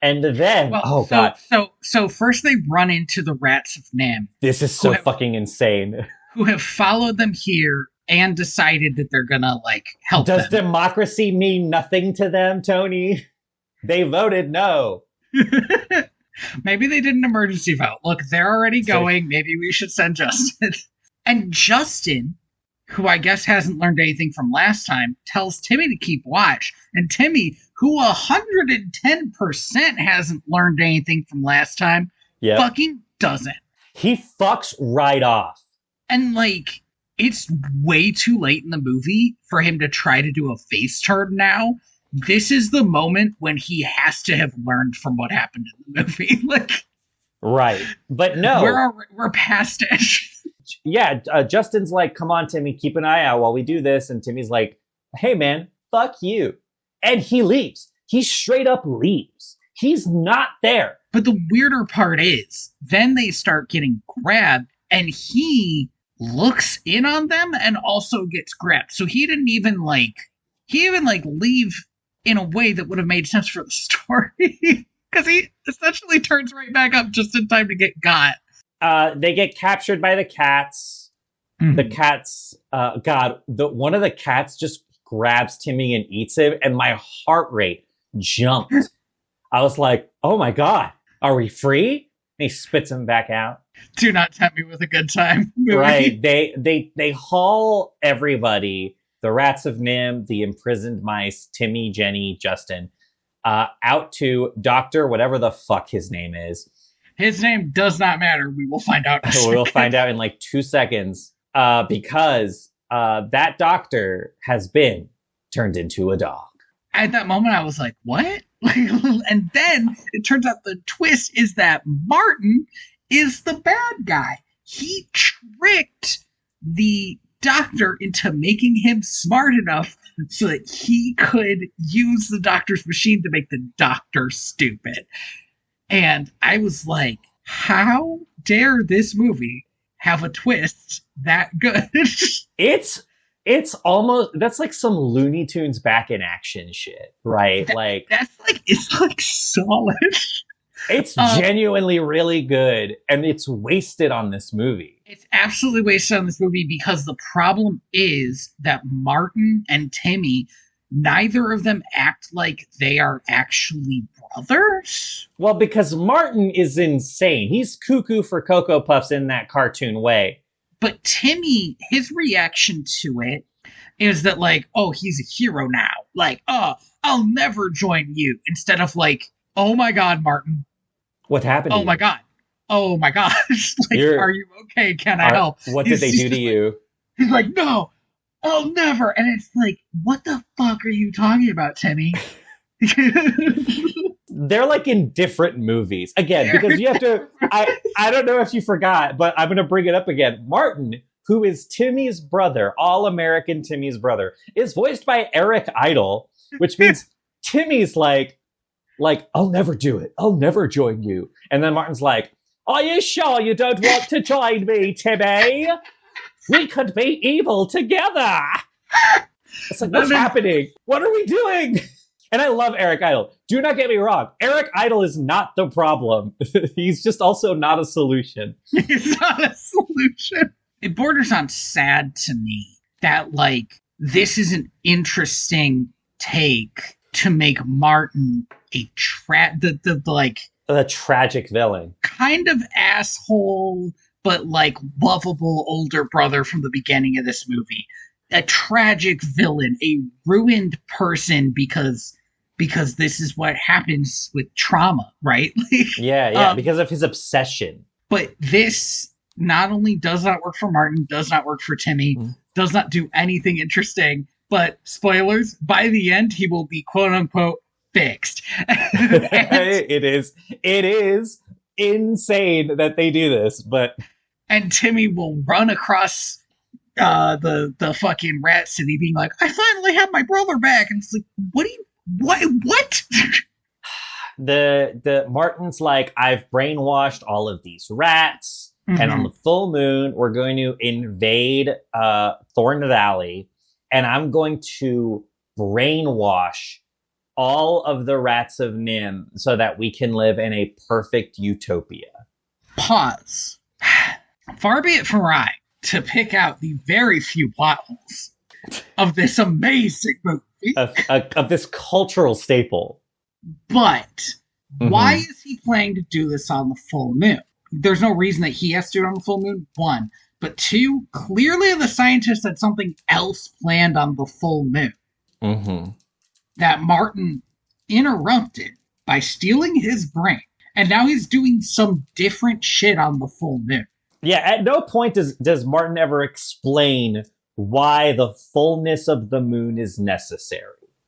and then God. So first they run into the rats of NIMH. This is so fucking insane. Who have followed them here and decided that they're gonna like help them. Does democracy mean nothing to them, Tony? They voted no. Maybe they did an emergency vote. Look, they're already going. Maybe we should send Justin. And Justin, who I guess hasn't learned anything from last time, tells Timmy to keep watch. And Timmy, who 110% hasn't learned anything from last time, fucking doesn't. He fucks right off. And like, it's way too late in the movie for him to try to do a face turn now. This is the moment when he has to have learned from what happened in the movie. Like, right. But no. We're past it. Yeah, Justin's like, come on, Timmy, keep an eye out while we do this. And Timmy's like, hey, man, fuck you. And he leaves. He straight up leaves. He's not there. But the weirder part is, then they start getting grabbed, and he looks in on them and also gets grabbed. So he didn't even leave in a way that would have made sense for the story. Because he essentially turns right back up just in time to get got. They get captured by the cats. Mm-hmm. The cats, one of the cats just grabs Timmy and eats him, and my heart rate jumped. I was like, oh my God, are we free? And he spits him back out. Do not tempt me with a good time. Right. They haul everybody, the rats of NIMH, the imprisoned mice, Timmy, Jenny, Justin, out to Dr. whatever the fuck his name is. His name does not matter. We will find out. We'll find out in like 2 seconds, because that doctor has been turned into a dog. At that moment, I was like, what? And then it turns out the twist is that Martin is the bad guy. He tricked the doctor into making him smart enough so that he could use the doctor's machine to make the doctor stupid. And I was like, how dare this movie have a twist that good? It's almost, that's like some Looney Tunes back in action shit, right? It's like solid. It's genuinely really good, and it's wasted on this movie. It's absolutely wasted on this movie because the problem is that Martin and Timmy, neither of them act like they are actually brothers. Well, because Martin is insane. He's cuckoo for Cocoa Puffs in that cartoon way. But Timmy, his reaction to it is that like, oh, he's a hero now. Like, oh, I'll never join you. Instead of like, oh my God, Martin. What happened to you? My God. Oh my gosh. Like, are you okay? Can I help? What did they do to you? He's like, no, I'll never. And it's like, what the fuck are you talking about, Timmy? They're like in different movies. Again, because you have to, I don't know if you forgot, but I'm going to bring it up again. Martin, who is Timmy's brother, all-American Timmy's brother, is voiced by Eric Idle, which means Timmy's like, I'll never do it. I'll never join you. And then Martin's like, are you sure you don't want to join me, Timmy? We could be evil together. It's like, what's happening? What are we doing? And I love Eric Idle. Do not get me wrong. Eric Idle is not the problem. He's just also not a solution. He's not a solution. It borders on sad to me that, like, this is an interesting take to make Martin a the tragic villain. Kind of asshole, but like lovable older brother from the beginning of this movie. A tragic villain, a ruined person because this is what happens with trauma, right? Yeah, because of his obsession. But this not only does not work for Martin, does not work for Timmy, does not do anything interesting, but spoilers, by the end, he will be quote unquote fixed. It is insane that they do this, but... And Timmy will run across the fucking rat city being like, I finally have my brother back. And it's like, what? The Martin's like, I've brainwashed all of these rats, and on the full moon, we're going to invade Thorn Valley, and I'm going to brainwash all of the rats of NIMH so that we can live in a perfect utopia. Pause. Far be it from I to pick out the very few plot holes of this amazing movie. Of this cultural staple. But why is he planning to do this on the full moon? There's no reason that he has to do it on the full moon, one. But two, clearly the scientists had something else planned on the full moon. That Martin interrupted by stealing his brain. And now he's doing some different shit on the full moon. Yeah, at no point does Martin ever explain why the fullness of the moon is necessary.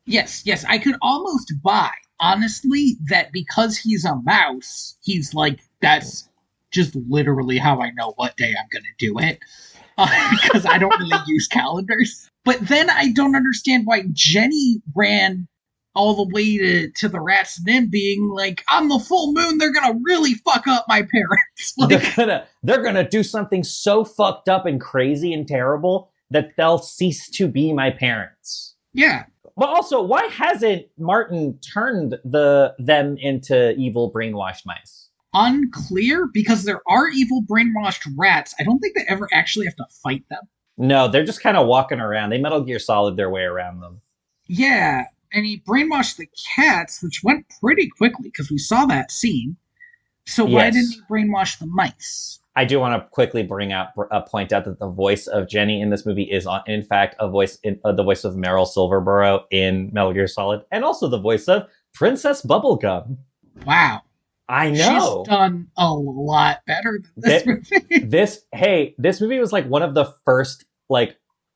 Yes, I could almost buy, honestly, that because he's a mouse, he's like, that's just literally how I know what day I'm going to do it. Because I don't really use calendars. But then I don't understand why Jenny ran all the way to the rats and them being like, on the full moon, they're gonna really fuck up my parents. Like, they're gonna do something so fucked up and crazy and terrible that they'll cease to be my parents. Yeah. But also, why hasn't Martin turned them into evil brainwashed mice? Unclear, because there are evil brainwashed rats. I don't think they ever actually have to fight them. No, they're just kind of walking around. They Metal Gear Solid their way around them. Yeah. And he brainwashed the cats, which went pretty quickly because we saw that scene. So why didn't he brainwash the mice? I do want to quickly point out that the voice of Jenny in this movie is, in fact, the voice of Meryl Silverborough in Metal Gear Solid, and also the voice of Princess Bubblegum. Wow, I know. She's done a lot better than this movie. This movie was like one of the first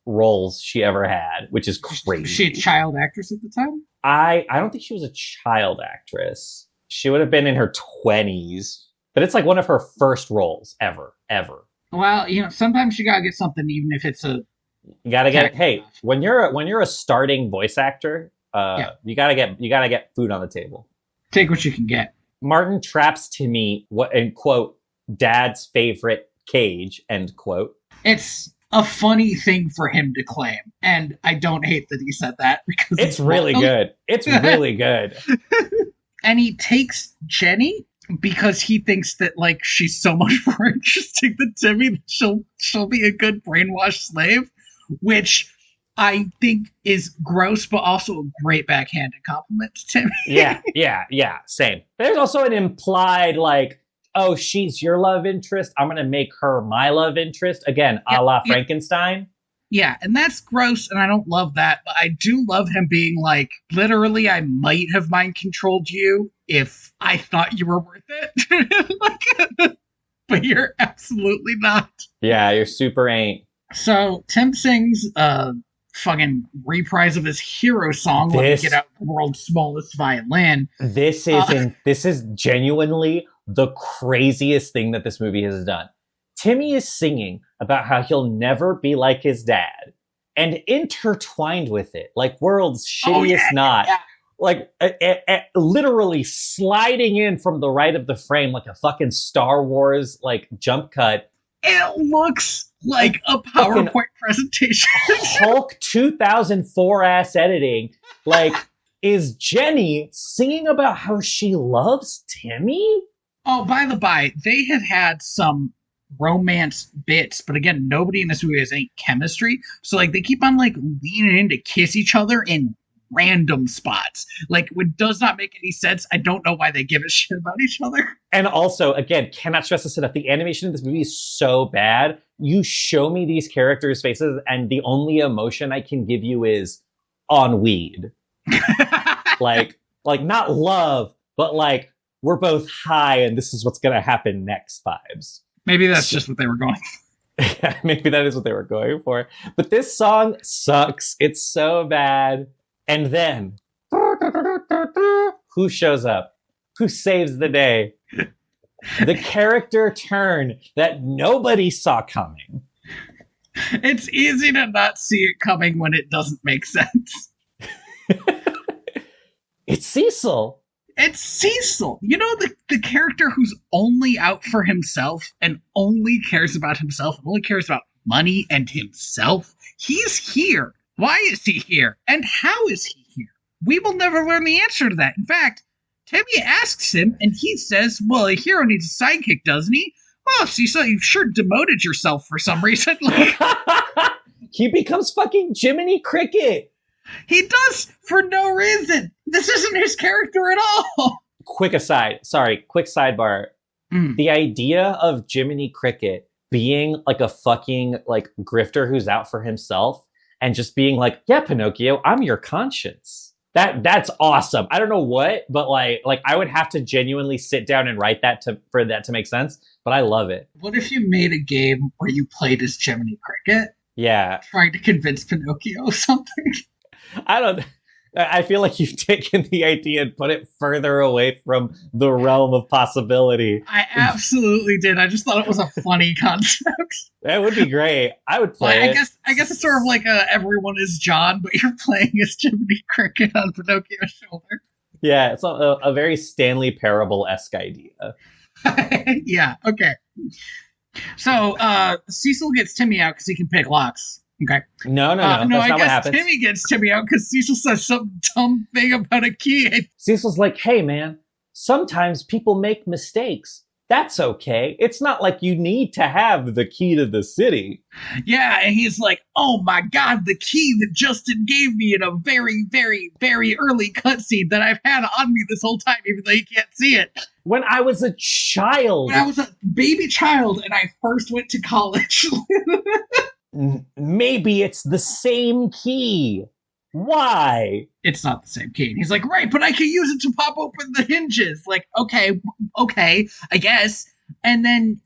roles she ever had, which is crazy. Was she a child actress at the time? I don't think she was a child actress. She would have been in her 20s, but it's like one of her first roles ever. Well, sometimes you gotta get something, even if it's a. You gotta get. Hey, when you're a starting voice actor, you gotta get food on the table. Take what you can get. Martin traps Timmy in quote Dad's favorite cage, end quote. It's a funny thing for him to claim, and I don't hate that he said that because it's really good. It's really good. And he takes Jenny because he thinks that she's so much more interesting than Timmy that she'll be a good brainwashed slave, which I think is gross, but also a great backhanded compliment to Timmy. Yeah, same. There's also an implied oh, she's your love interest, I'm going to make her my love interest. Again, a la Frankenstein. Yeah, and that's gross, and I don't love that, but I do love him being literally, I might have mind controlled you if I thought you were worth it. But you're absolutely not. Yeah, you're super ain't. So, Tim sings a fucking reprise of his hero song when we get out the world's smallest violin. This is genuinely the craziest thing that this movie has done. Timmy is singing about how he'll never be like his dad, and intertwined with it, world's shittiest knot, literally sliding in from the right of the frame like a fucking Star Wars jump cut. It looks like a PowerPoint presentation. Hulk 2004 ass editing. Like, is Jenny singing about how she loves Timmy? Oh, by the by, they have had some romance bits, but again, nobody in this movie has any chemistry. So like they keep on like leaning in to kiss each other in random spots. Like it does not make any sense. I don't know why they give a shit about each other. And also, again, cannot stress this enough. The animation in this movie is so bad. You show me these characters' faces, and the only emotion I can give you is on weed. like not love, but like we're both high, and this is what's gonna happen next vibes. Maybe that's just what they were going for. Yeah, maybe that is what they were going for. But this song sucks. It's so bad. And then, who shows up? Who saves the day? The character turn that nobody saw coming. It's easy to not see it coming when it doesn't make sense. It's Cecil. It's Cecil. You know, the character who's only out for himself and only cares about himself and only cares about money and himself. He's here. Why is he here? And how is he here? We will never learn the answer to that. In fact, Timmy asks him and he says, well, a hero needs a sidekick, doesn't he? Well, Cecil, you've sure demoted yourself for some reason. Like, he becomes fucking Jiminy Cricket. He does for no reason. This isn't his character at all. Quick sidebar. The idea of Jiminy Cricket being like a fucking like grifter who's out for himself and just being like, yeah, Pinocchio, I'm your conscience. That's awesome. I don't know what, but like I would have to genuinely sit down and write that for that to make sense, but I love it. What if you made a game where you played as Jiminy Cricket? Yeah. Trying to convince Pinocchio of something? I feel like you've taken the idea and put it further away from the realm of possibility. I absolutely did. I just thought it was a funny concept. That would be great. I would play it. I guess it's sort of like everyone is John, but you're playing as Jiminy Cricket on Pinocchio's shoulder. Yeah, it's a very Stanley Parable-esque idea. Yeah, okay. So, Cecil gets Timmy out because he can pick locks. Okay. No. That's not what happens. Timmy gets Timmy out because Cecil says some dumb thing about a key. Cecil's like, hey, man, sometimes people make mistakes. That's okay. It's not like you need to have the key to the city. Yeah, and he's like, oh my god, the key that Justin gave me in a very, very, very early cutscene that I've had on me this whole time, even though you can't see it. When I was a child. When I was a baby child and I first went to college. Maybe it's the same key. Why? It's not the same key. And he's like, right, but I can use it to pop open the hinges. Like, okay, I guess. And then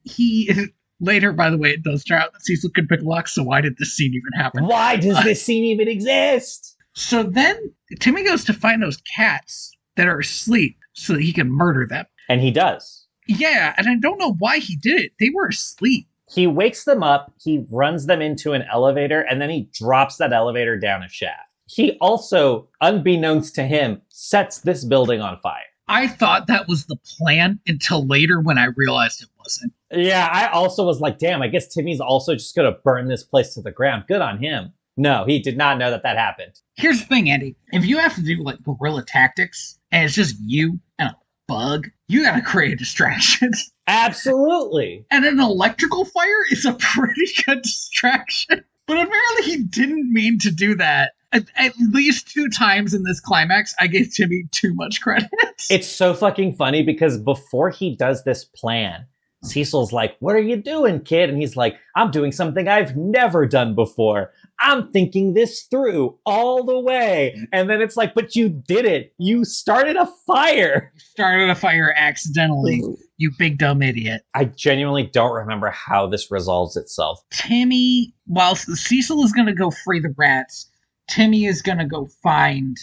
later, by the way, it does turn out that Cecil could pick locks, so why did this scene even happen? Why does this scene even exist? So then Timmy goes to find those cats that are asleep so that he can murder them. And he does. Yeah, and I don't know why he did it. They were asleep. He wakes them up, he runs them into an elevator, and then he drops that elevator down a shaft. He also, unbeknownst to him, sets this building on fire. I thought that was the plan until later when I realized it wasn't. Yeah, I also was like, damn, I guess Timmy's also just going to burn this place to the ground. Good on him. No, he did not know that happened. Here's the thing, Andy. If you have to do like guerrilla tactics, and it's just you and a bug, you gotta create a distraction. Absolutely. And an electrical fire is a pretty good distraction. But apparently he didn't mean to do that. At least 2 times in this climax, I gave Timmy too much credit. It's so fucking funny because before he does this plan, Cecil's like, what are you doing, kid? And he's like, I'm doing something I've never done before. I'm thinking this through all the way. And then it's like, but you did it. You started a fire. You started a fire accidentally, you big dumb idiot. I genuinely don't remember how this resolves itself. Timmy, while Cecil is going to go free the rats, Timmy is going to go find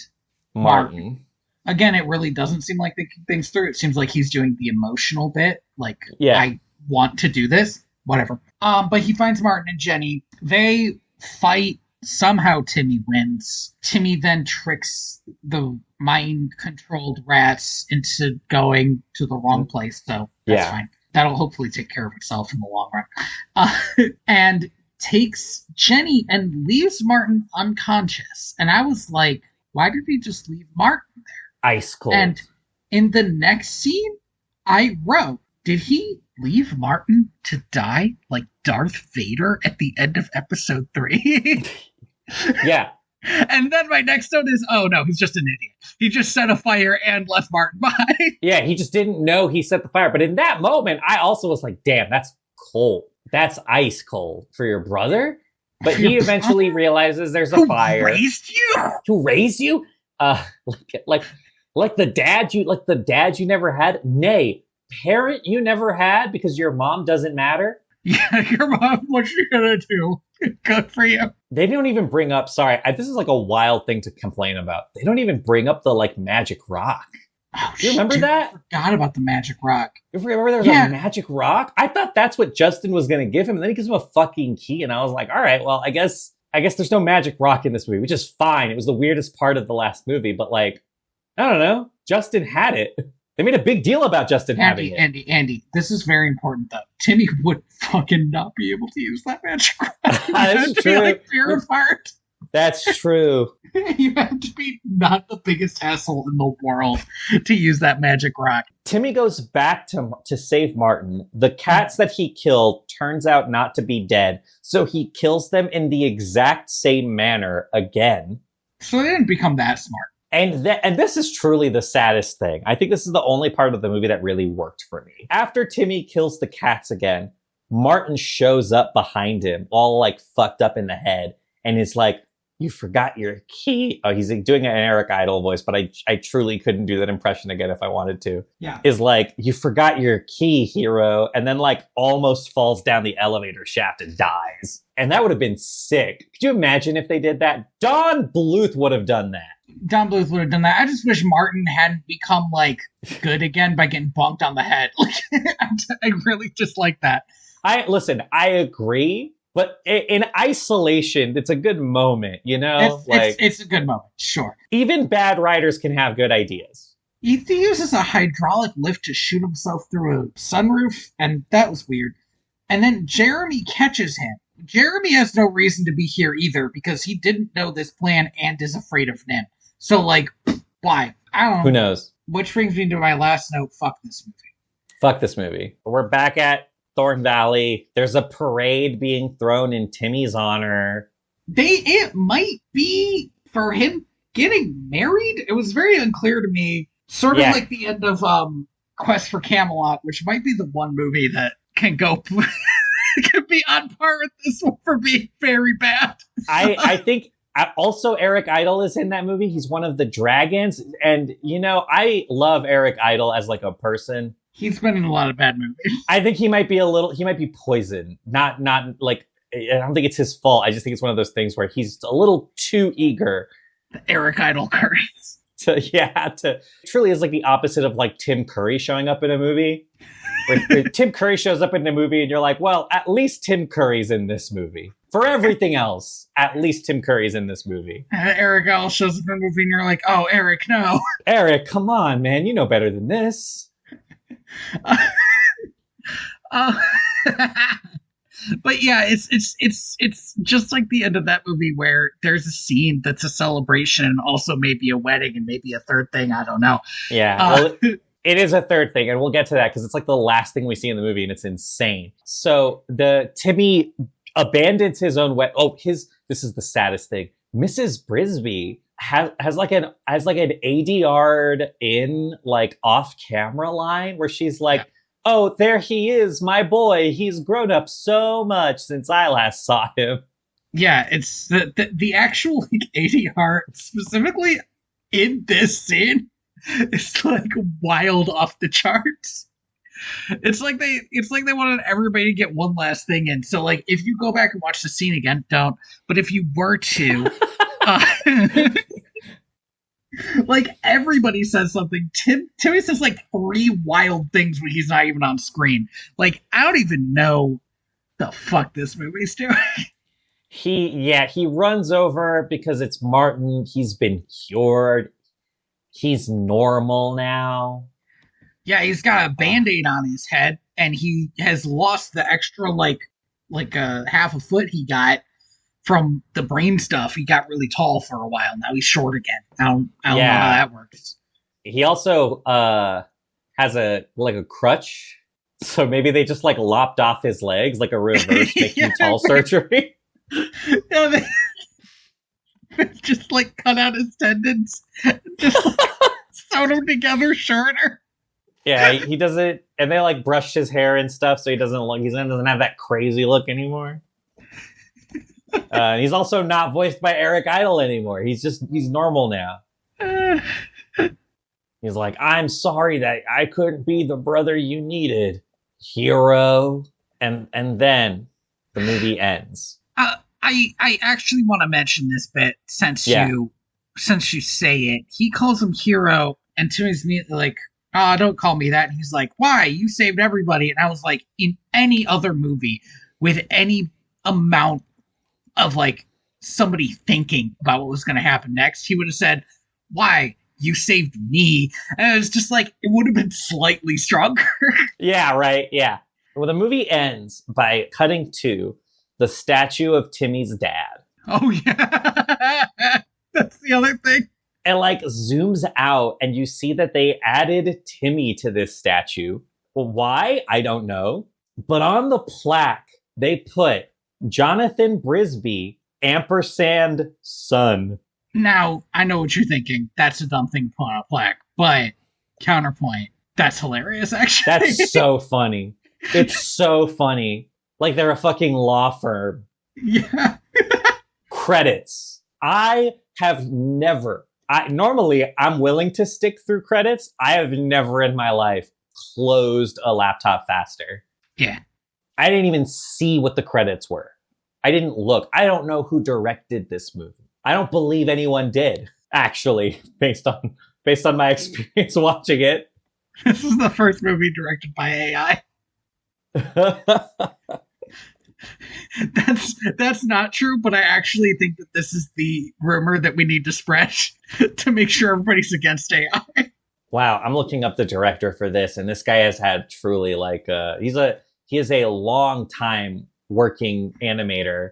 Martin. Again, it really doesn't seem like they think things through. It seems like he's doing the emotional bit. Like, yeah. I want to do this. Whatever. But he finds Martin and Jenny. They fight. Somehow Timmy wins. Timmy then tricks the mind-controlled rats into going to the wrong place. So that's fine. That'll hopefully take care of itself in the long run. And takes Jenny and leaves Martin unconscious. And I was like, why did he just leave Martin there? Ice cold. And in the next scene, I wrote, did he leave Martin to die like Darth Vader at the end of episode 3? Yeah. And then my next note is, oh no, he's just an idiot. He just set a fire and left Martin behind. Yeah, he just didn't know he set the fire. But in that moment, I also was like, damn, that's cold. That's ice cold for your brother. But he eventually realizes there's a fire. Who raised you? Who raised you? Like the dad you never had? Nay, parent you never had because your mom doesn't matter? Yeah, your mom, what's she gonna do? Good for you. They don't even bring up, this is like a wild thing to complain about. They don't even bring up the like magic rock. Oh, do you remember that? I forgot about the magic rock. You remember there was a magic rock? I thought that's what Justin was going to give him. And then he gives him a fucking key. And I was like, all right, well, I guess there's no magic rock in this movie, which is fine. It was the weirdest part of the last movie. But like, I don't know. Justin had it. They made a big deal about Justin having it. Andy, this is very important though. Timmy would fucking not be able to use that magic rock. That's true. Be like fear apart. That's true. You have to be not the biggest asshole in the world to use that magic rock. Timmy goes back to save Martin. The cats that he killed turns out not to be dead, so he kills them in the exact same manner again. So they didn't become that smart. And this is truly the saddest thing. I think this is the only part of the movie that really worked for me. After Timmy kills the cats again, Martin shows up behind him, all like fucked up in the head, and is like, you forgot your key. Oh, he's doing an Eric Idle voice, but I truly couldn't do that impression again if I wanted to. Yeah. Is like, you forgot your key, hero. And then like almost falls down the elevator shaft and dies. And that would have been sick. Could you imagine if they did that? Don Bluth would have done that. Don Bluth would have done that. I just wish Martin hadn't become like good again by getting bonked on the head. Like, I really just like that. I agree. But in isolation, it's a good moment, you know? It's a good moment, sure. Even bad writers can have good ideas. He uses a hydraulic lift to shoot himself through a sunroof, and that was weird. And then Jeremy catches him. Jeremy has no reason to be here either, because he didn't know this plan and is afraid of NIMH. So, like, why? I don't know. Who knows? Which brings me to my last note, fuck this movie. Fuck this movie. We're back at Thorn Valley. There's a parade being thrown in Timmy's honor. It might be for him getting married. It was very unclear to me. Sort of like the end of Quest for Camelot, which might be the one movie that can go can be on par with this one for being very bad. I think also Eric Idle is in that movie. He's one of the dragons, and you know I love Eric Idle as like a person. He's been in a lot of bad movies. I think he might be poisoned. Not like, I don't think it's his fault. I just think it's one of those things where he's a little too eager. The Eric Idle curse. To truly is like the opposite of like Tim Curry showing up in a movie. Where Tim Curry shows up in a movie and you're like, well, at least Tim Curry's in this movie. For everything else, at least Tim Curry's in this movie. Eric Idle shows up in a movie and you're like, oh, Eric, no. Eric, come on, man. You know better than this. But yeah, it's just like the end of that movie where there's a scene that's a celebration and also maybe a wedding and maybe a third thing. I don't know. Yeah, well, it is a third thing, and we'll get to that because it's like the last thing we see in the movie, and it's insane. So Timmy abandons his own wedding. This is the saddest thing. Mrs. Brisby has like an ADR'd in like off camera line where she's like, oh, there he is, my boy. He's grown up so much since I last saw him. Yeah, it's the actual like, ADR specifically in this scene is like wild off the charts. It's like they wanted everybody to get one last thing in. So like if you go back and watch the scene again, don't. But if you were to like everybody says something. Timmy says like 3 wild things when he's not even on screen. Like I don't even know the fuck this movie's doing. He runs over because it's Martin. He's been cured. He's normal now. Yeah, he's got a Band-Aid on his head and he has lost the extra like like half a foot he got from the brain stuff. He got really tall for a while. Now he's short again. I don't know how that works. He also has a crutch. So maybe they just like lopped off his legs, like a reverse make you tall surgery. Yeah, they just like cut out his tendons, just like, sewed them together shorter. Yeah, he doesn't, and they like brushed his hair and stuff, so he doesn't have that crazy look anymore. He's also not voiced by Eric Idle anymore. He's normal now. He's like, I'm sorry that I couldn't be the brother you needed, hero. And then the movie ends. I actually want to mention this bit since you say it. He calls him hero, and Timmy's immediately like, "Oh, don't call me that." And he's like, "Why? You saved everybody." And I was like, in any other movie with any amount of like somebody thinking about what was going to happen next, he would have said, "Why? You saved me." And it was just like, it would have been slightly stronger. Yeah, right. Yeah. Well, the movie ends by cutting to the statue of Timmy's dad. Oh, yeah. That's the other thing. And like zooms out, and you see that they added Timmy to this statue. Well, why? I don't know. But on the plaque, they put Jonathan Brisby, ampersand son. Now, I know what you're thinking. That's a dumb thing to put on a plaque. But, counterpoint, that's hilarious, actually. That's so funny. It's so funny. Like they're a fucking law firm. Yeah. Credits. Normally, I'm willing to stick through credits. I have never in my life closed a laptop faster. Yeah. I didn't even see what the credits were. I didn't look. I don't know who directed this movie. I don't believe anyone did, actually, based on my experience watching it. This is the first movie directed by AI. That's not true, but I actually think that this is the rumor that we need to spread to make sure everybody's against AI. Wow, I'm looking up the director for this, and this guy has had truly like he is a long time working animator.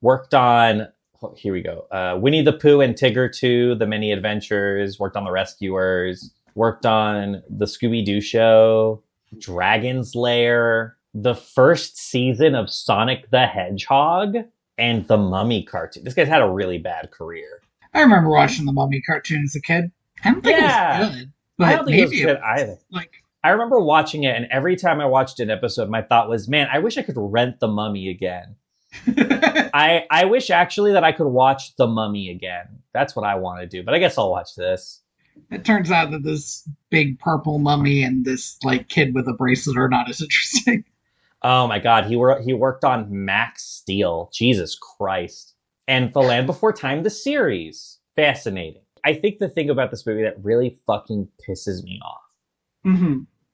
Worked on here we go. Winnie the Pooh and Tigger 2, The Many Adventures, worked on The Rescuers, worked on The Scooby-Doo Show, Dragon's Lair, the first season of Sonic the Hedgehog, and the Mummy cartoon. This guy's had a really bad career. I remember watching the Mummy cartoon as a kid. I don't think it was good. But I don't think it was good either. Like, I remember watching it, and every time I watched an episode, my thought was, man, I wish I could rent The Mummy again. I wish actually that I could watch The Mummy again. That's what I want to do, but I guess I'll watch this. It turns out that this big purple mummy and this like kid with a bracelet are not as interesting. Oh my god, he worked on Max Steel. Jesus Christ. And The Land Before Time, the series. Fascinating. I think the thing about this movie that really fucking pisses me off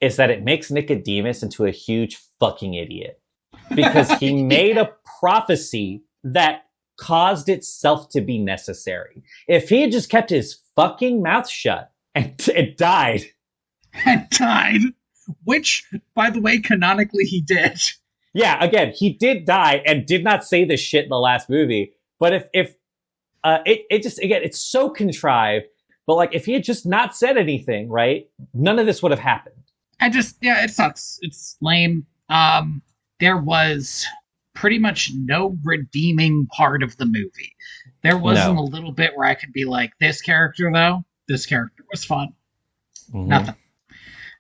is that it makes Nicodemus into a huge fucking idiot. Because he made a prophecy that caused itself to be necessary. If he had just kept his fucking mouth shut and it died. And died. Which, by the way, canonically he did. Yeah, again, he did die and did not say this shit in the last movie. But if it just, again, it's so contrived. But like, if he had just not said anything, right, none of this would have happened. It sucks. It's lame. There was pretty much no redeeming part of the movie. There wasn't a little bit where I could be like, this character was fun. Mm-hmm. Nothing.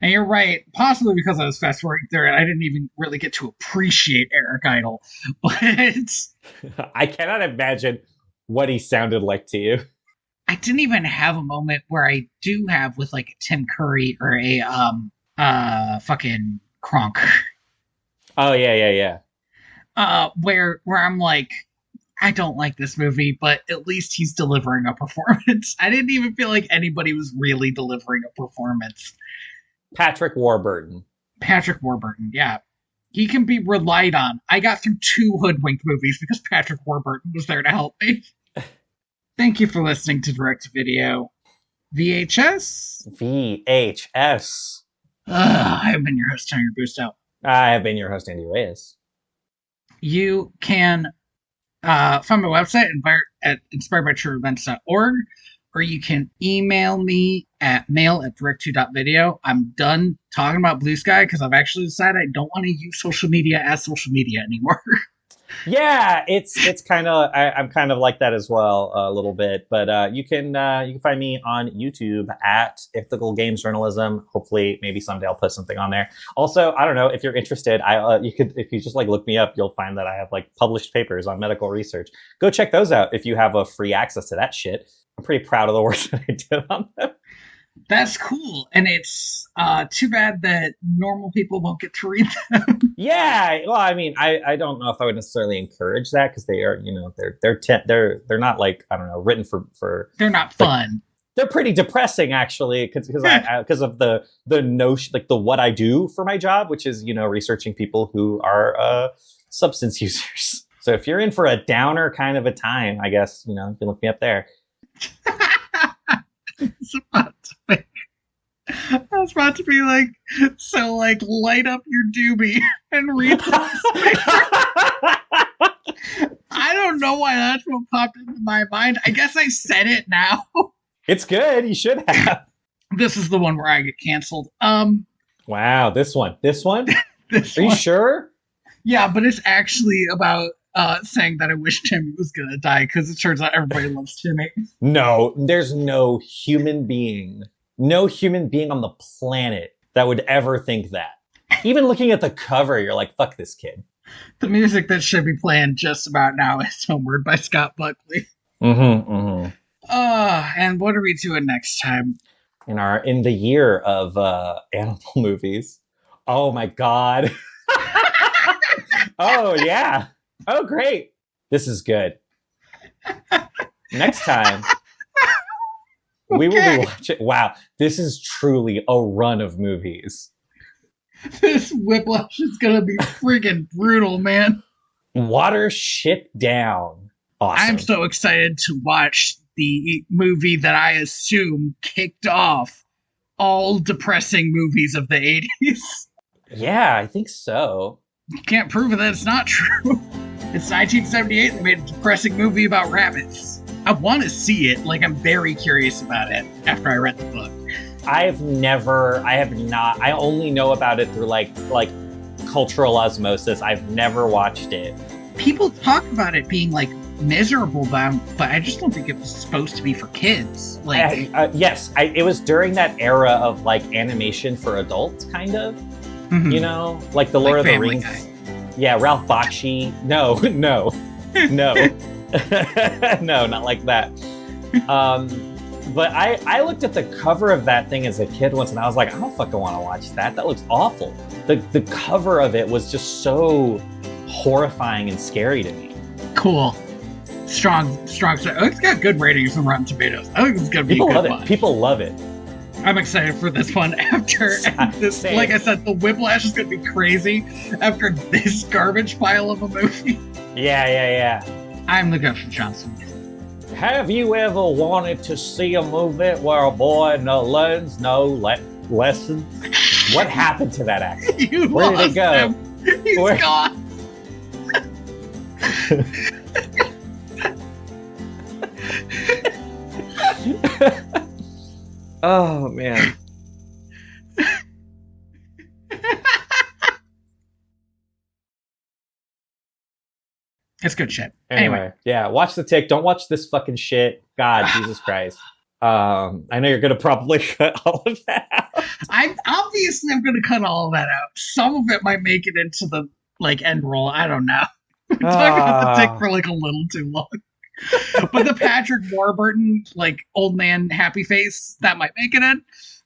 And you're right, possibly because I was fast forwarding through it, I didn't even really get to appreciate Eric Idle. But I cannot imagine what he sounded like to you. I didn't even have a moment where I do have with like Tim Curry or a fucking Kronk. Oh yeah. Where I'm like, I don't like this movie, but at least he's delivering a performance. I didn't even feel like anybody was really delivering a performance. Patrick Warburton, yeah. He can be relied on. I got through 2 Hoodwinked movies because Patrick Warburton was there to help me. Thank you for listening to Direct to Video. VHS? VHS. I have been your host, Tanner Busto. I have been your host, Andy Reyes. You can find my website at inspiredbytrueevents.org, or you can email me at mail@direct2.video. I'm done talking about Blue Sky because I've actually decided I don't want to use social media as social media anymore. Yeah, it's kind of I'm kind of like that as well a little bit, but you can find me on YouTube at Ethical Games Journalism. Hopefully, maybe someday I'll put something on there. Also, I don't know if you're interested. You could, if you just like look me up, you'll find that I have like published papers on medical research. Go check those out if you have a free access to that shit. I'm pretty proud of the work that I did on them. That's cool, and it's too bad that normal people won't get to read them. Yeah, well, I mean, I don't know if I would necessarily encourage that because they are, they're not like, I don't know, written for They're not fun. They're pretty depressing actually because of the notion, like the what I do for my job, which is researching people who are substance users. So if you're in for a downer kind of a time, I guess you can look me up there. I was about to be like, so like light up your doobie and read this. I don't know why that's what popped into my mind. I guess I said it now. It's good. You should have. This is the one where I get canceled. Wow, this one. This Are one. you sure? Yeah, but it's actually about saying that I wish Timmy was gonna die because it turns out everybody loves Timmy. No, there's no human being on the planet that would ever think that. Even looking at the cover, you're like, fuck this kid. The music that should be playing just about now is Homeward by Scott Buckley. And what are we doing next time? In the year of animal movies. Oh my god. Oh yeah. Oh great. This is good. Next time we will be watching. Wow, this is truly a run of movies. This Whiplash is gonna be friggin' brutal, man. Water shit down. Awesome. I'm so excited to watch the movie that I assume kicked off all depressing movies of the 80s. Yeah, I think so. You can't prove that it's not true. It's 1978. They made a depressing movie about rabbits. I want to see it. Like, I'm very curious about it after I read the book. I have not. I only know about it through like cultural osmosis. I've never watched it. People talk about it being like miserable, but I just don't think it was supposed to be for kids. Like, yes, it was during that era of like animation for adults, kind of. Mm-hmm. Like the Lord of the Rings. Guy. Yeah, Ralph Bakshi. No, no, not like that. But I looked at the cover of that thing as a kid once, and I was like, I don't fucking want to watch that. That looks awful. The cover of it was just so horrifying and scary to me. Cool. Strong. It's got good ratings on Rotten Tomatoes. I think it's gonna be a good one. People love it. I'm excited for this one after this. Same. Like I said, the Whiplash is gonna be crazy after this garbage pile of a movie. Yeah. I'm the Gus Johnson. Have you ever wanted to see a movie where a boy learns no lessons? What happened to that actor? Where did it go? Him. He's gone. Oh, man. It's good shit. Anyway. Yeah, watch The Tick. Don't watch this fucking shit. God, Jesus Christ. I know you're going to probably cut all of that out. I'm going to cut all of that out. Some of it might make it into the end roll. I don't know. We talked about The Tick for a little too long. But the Patrick Warburton, old man happy face, that might make it in.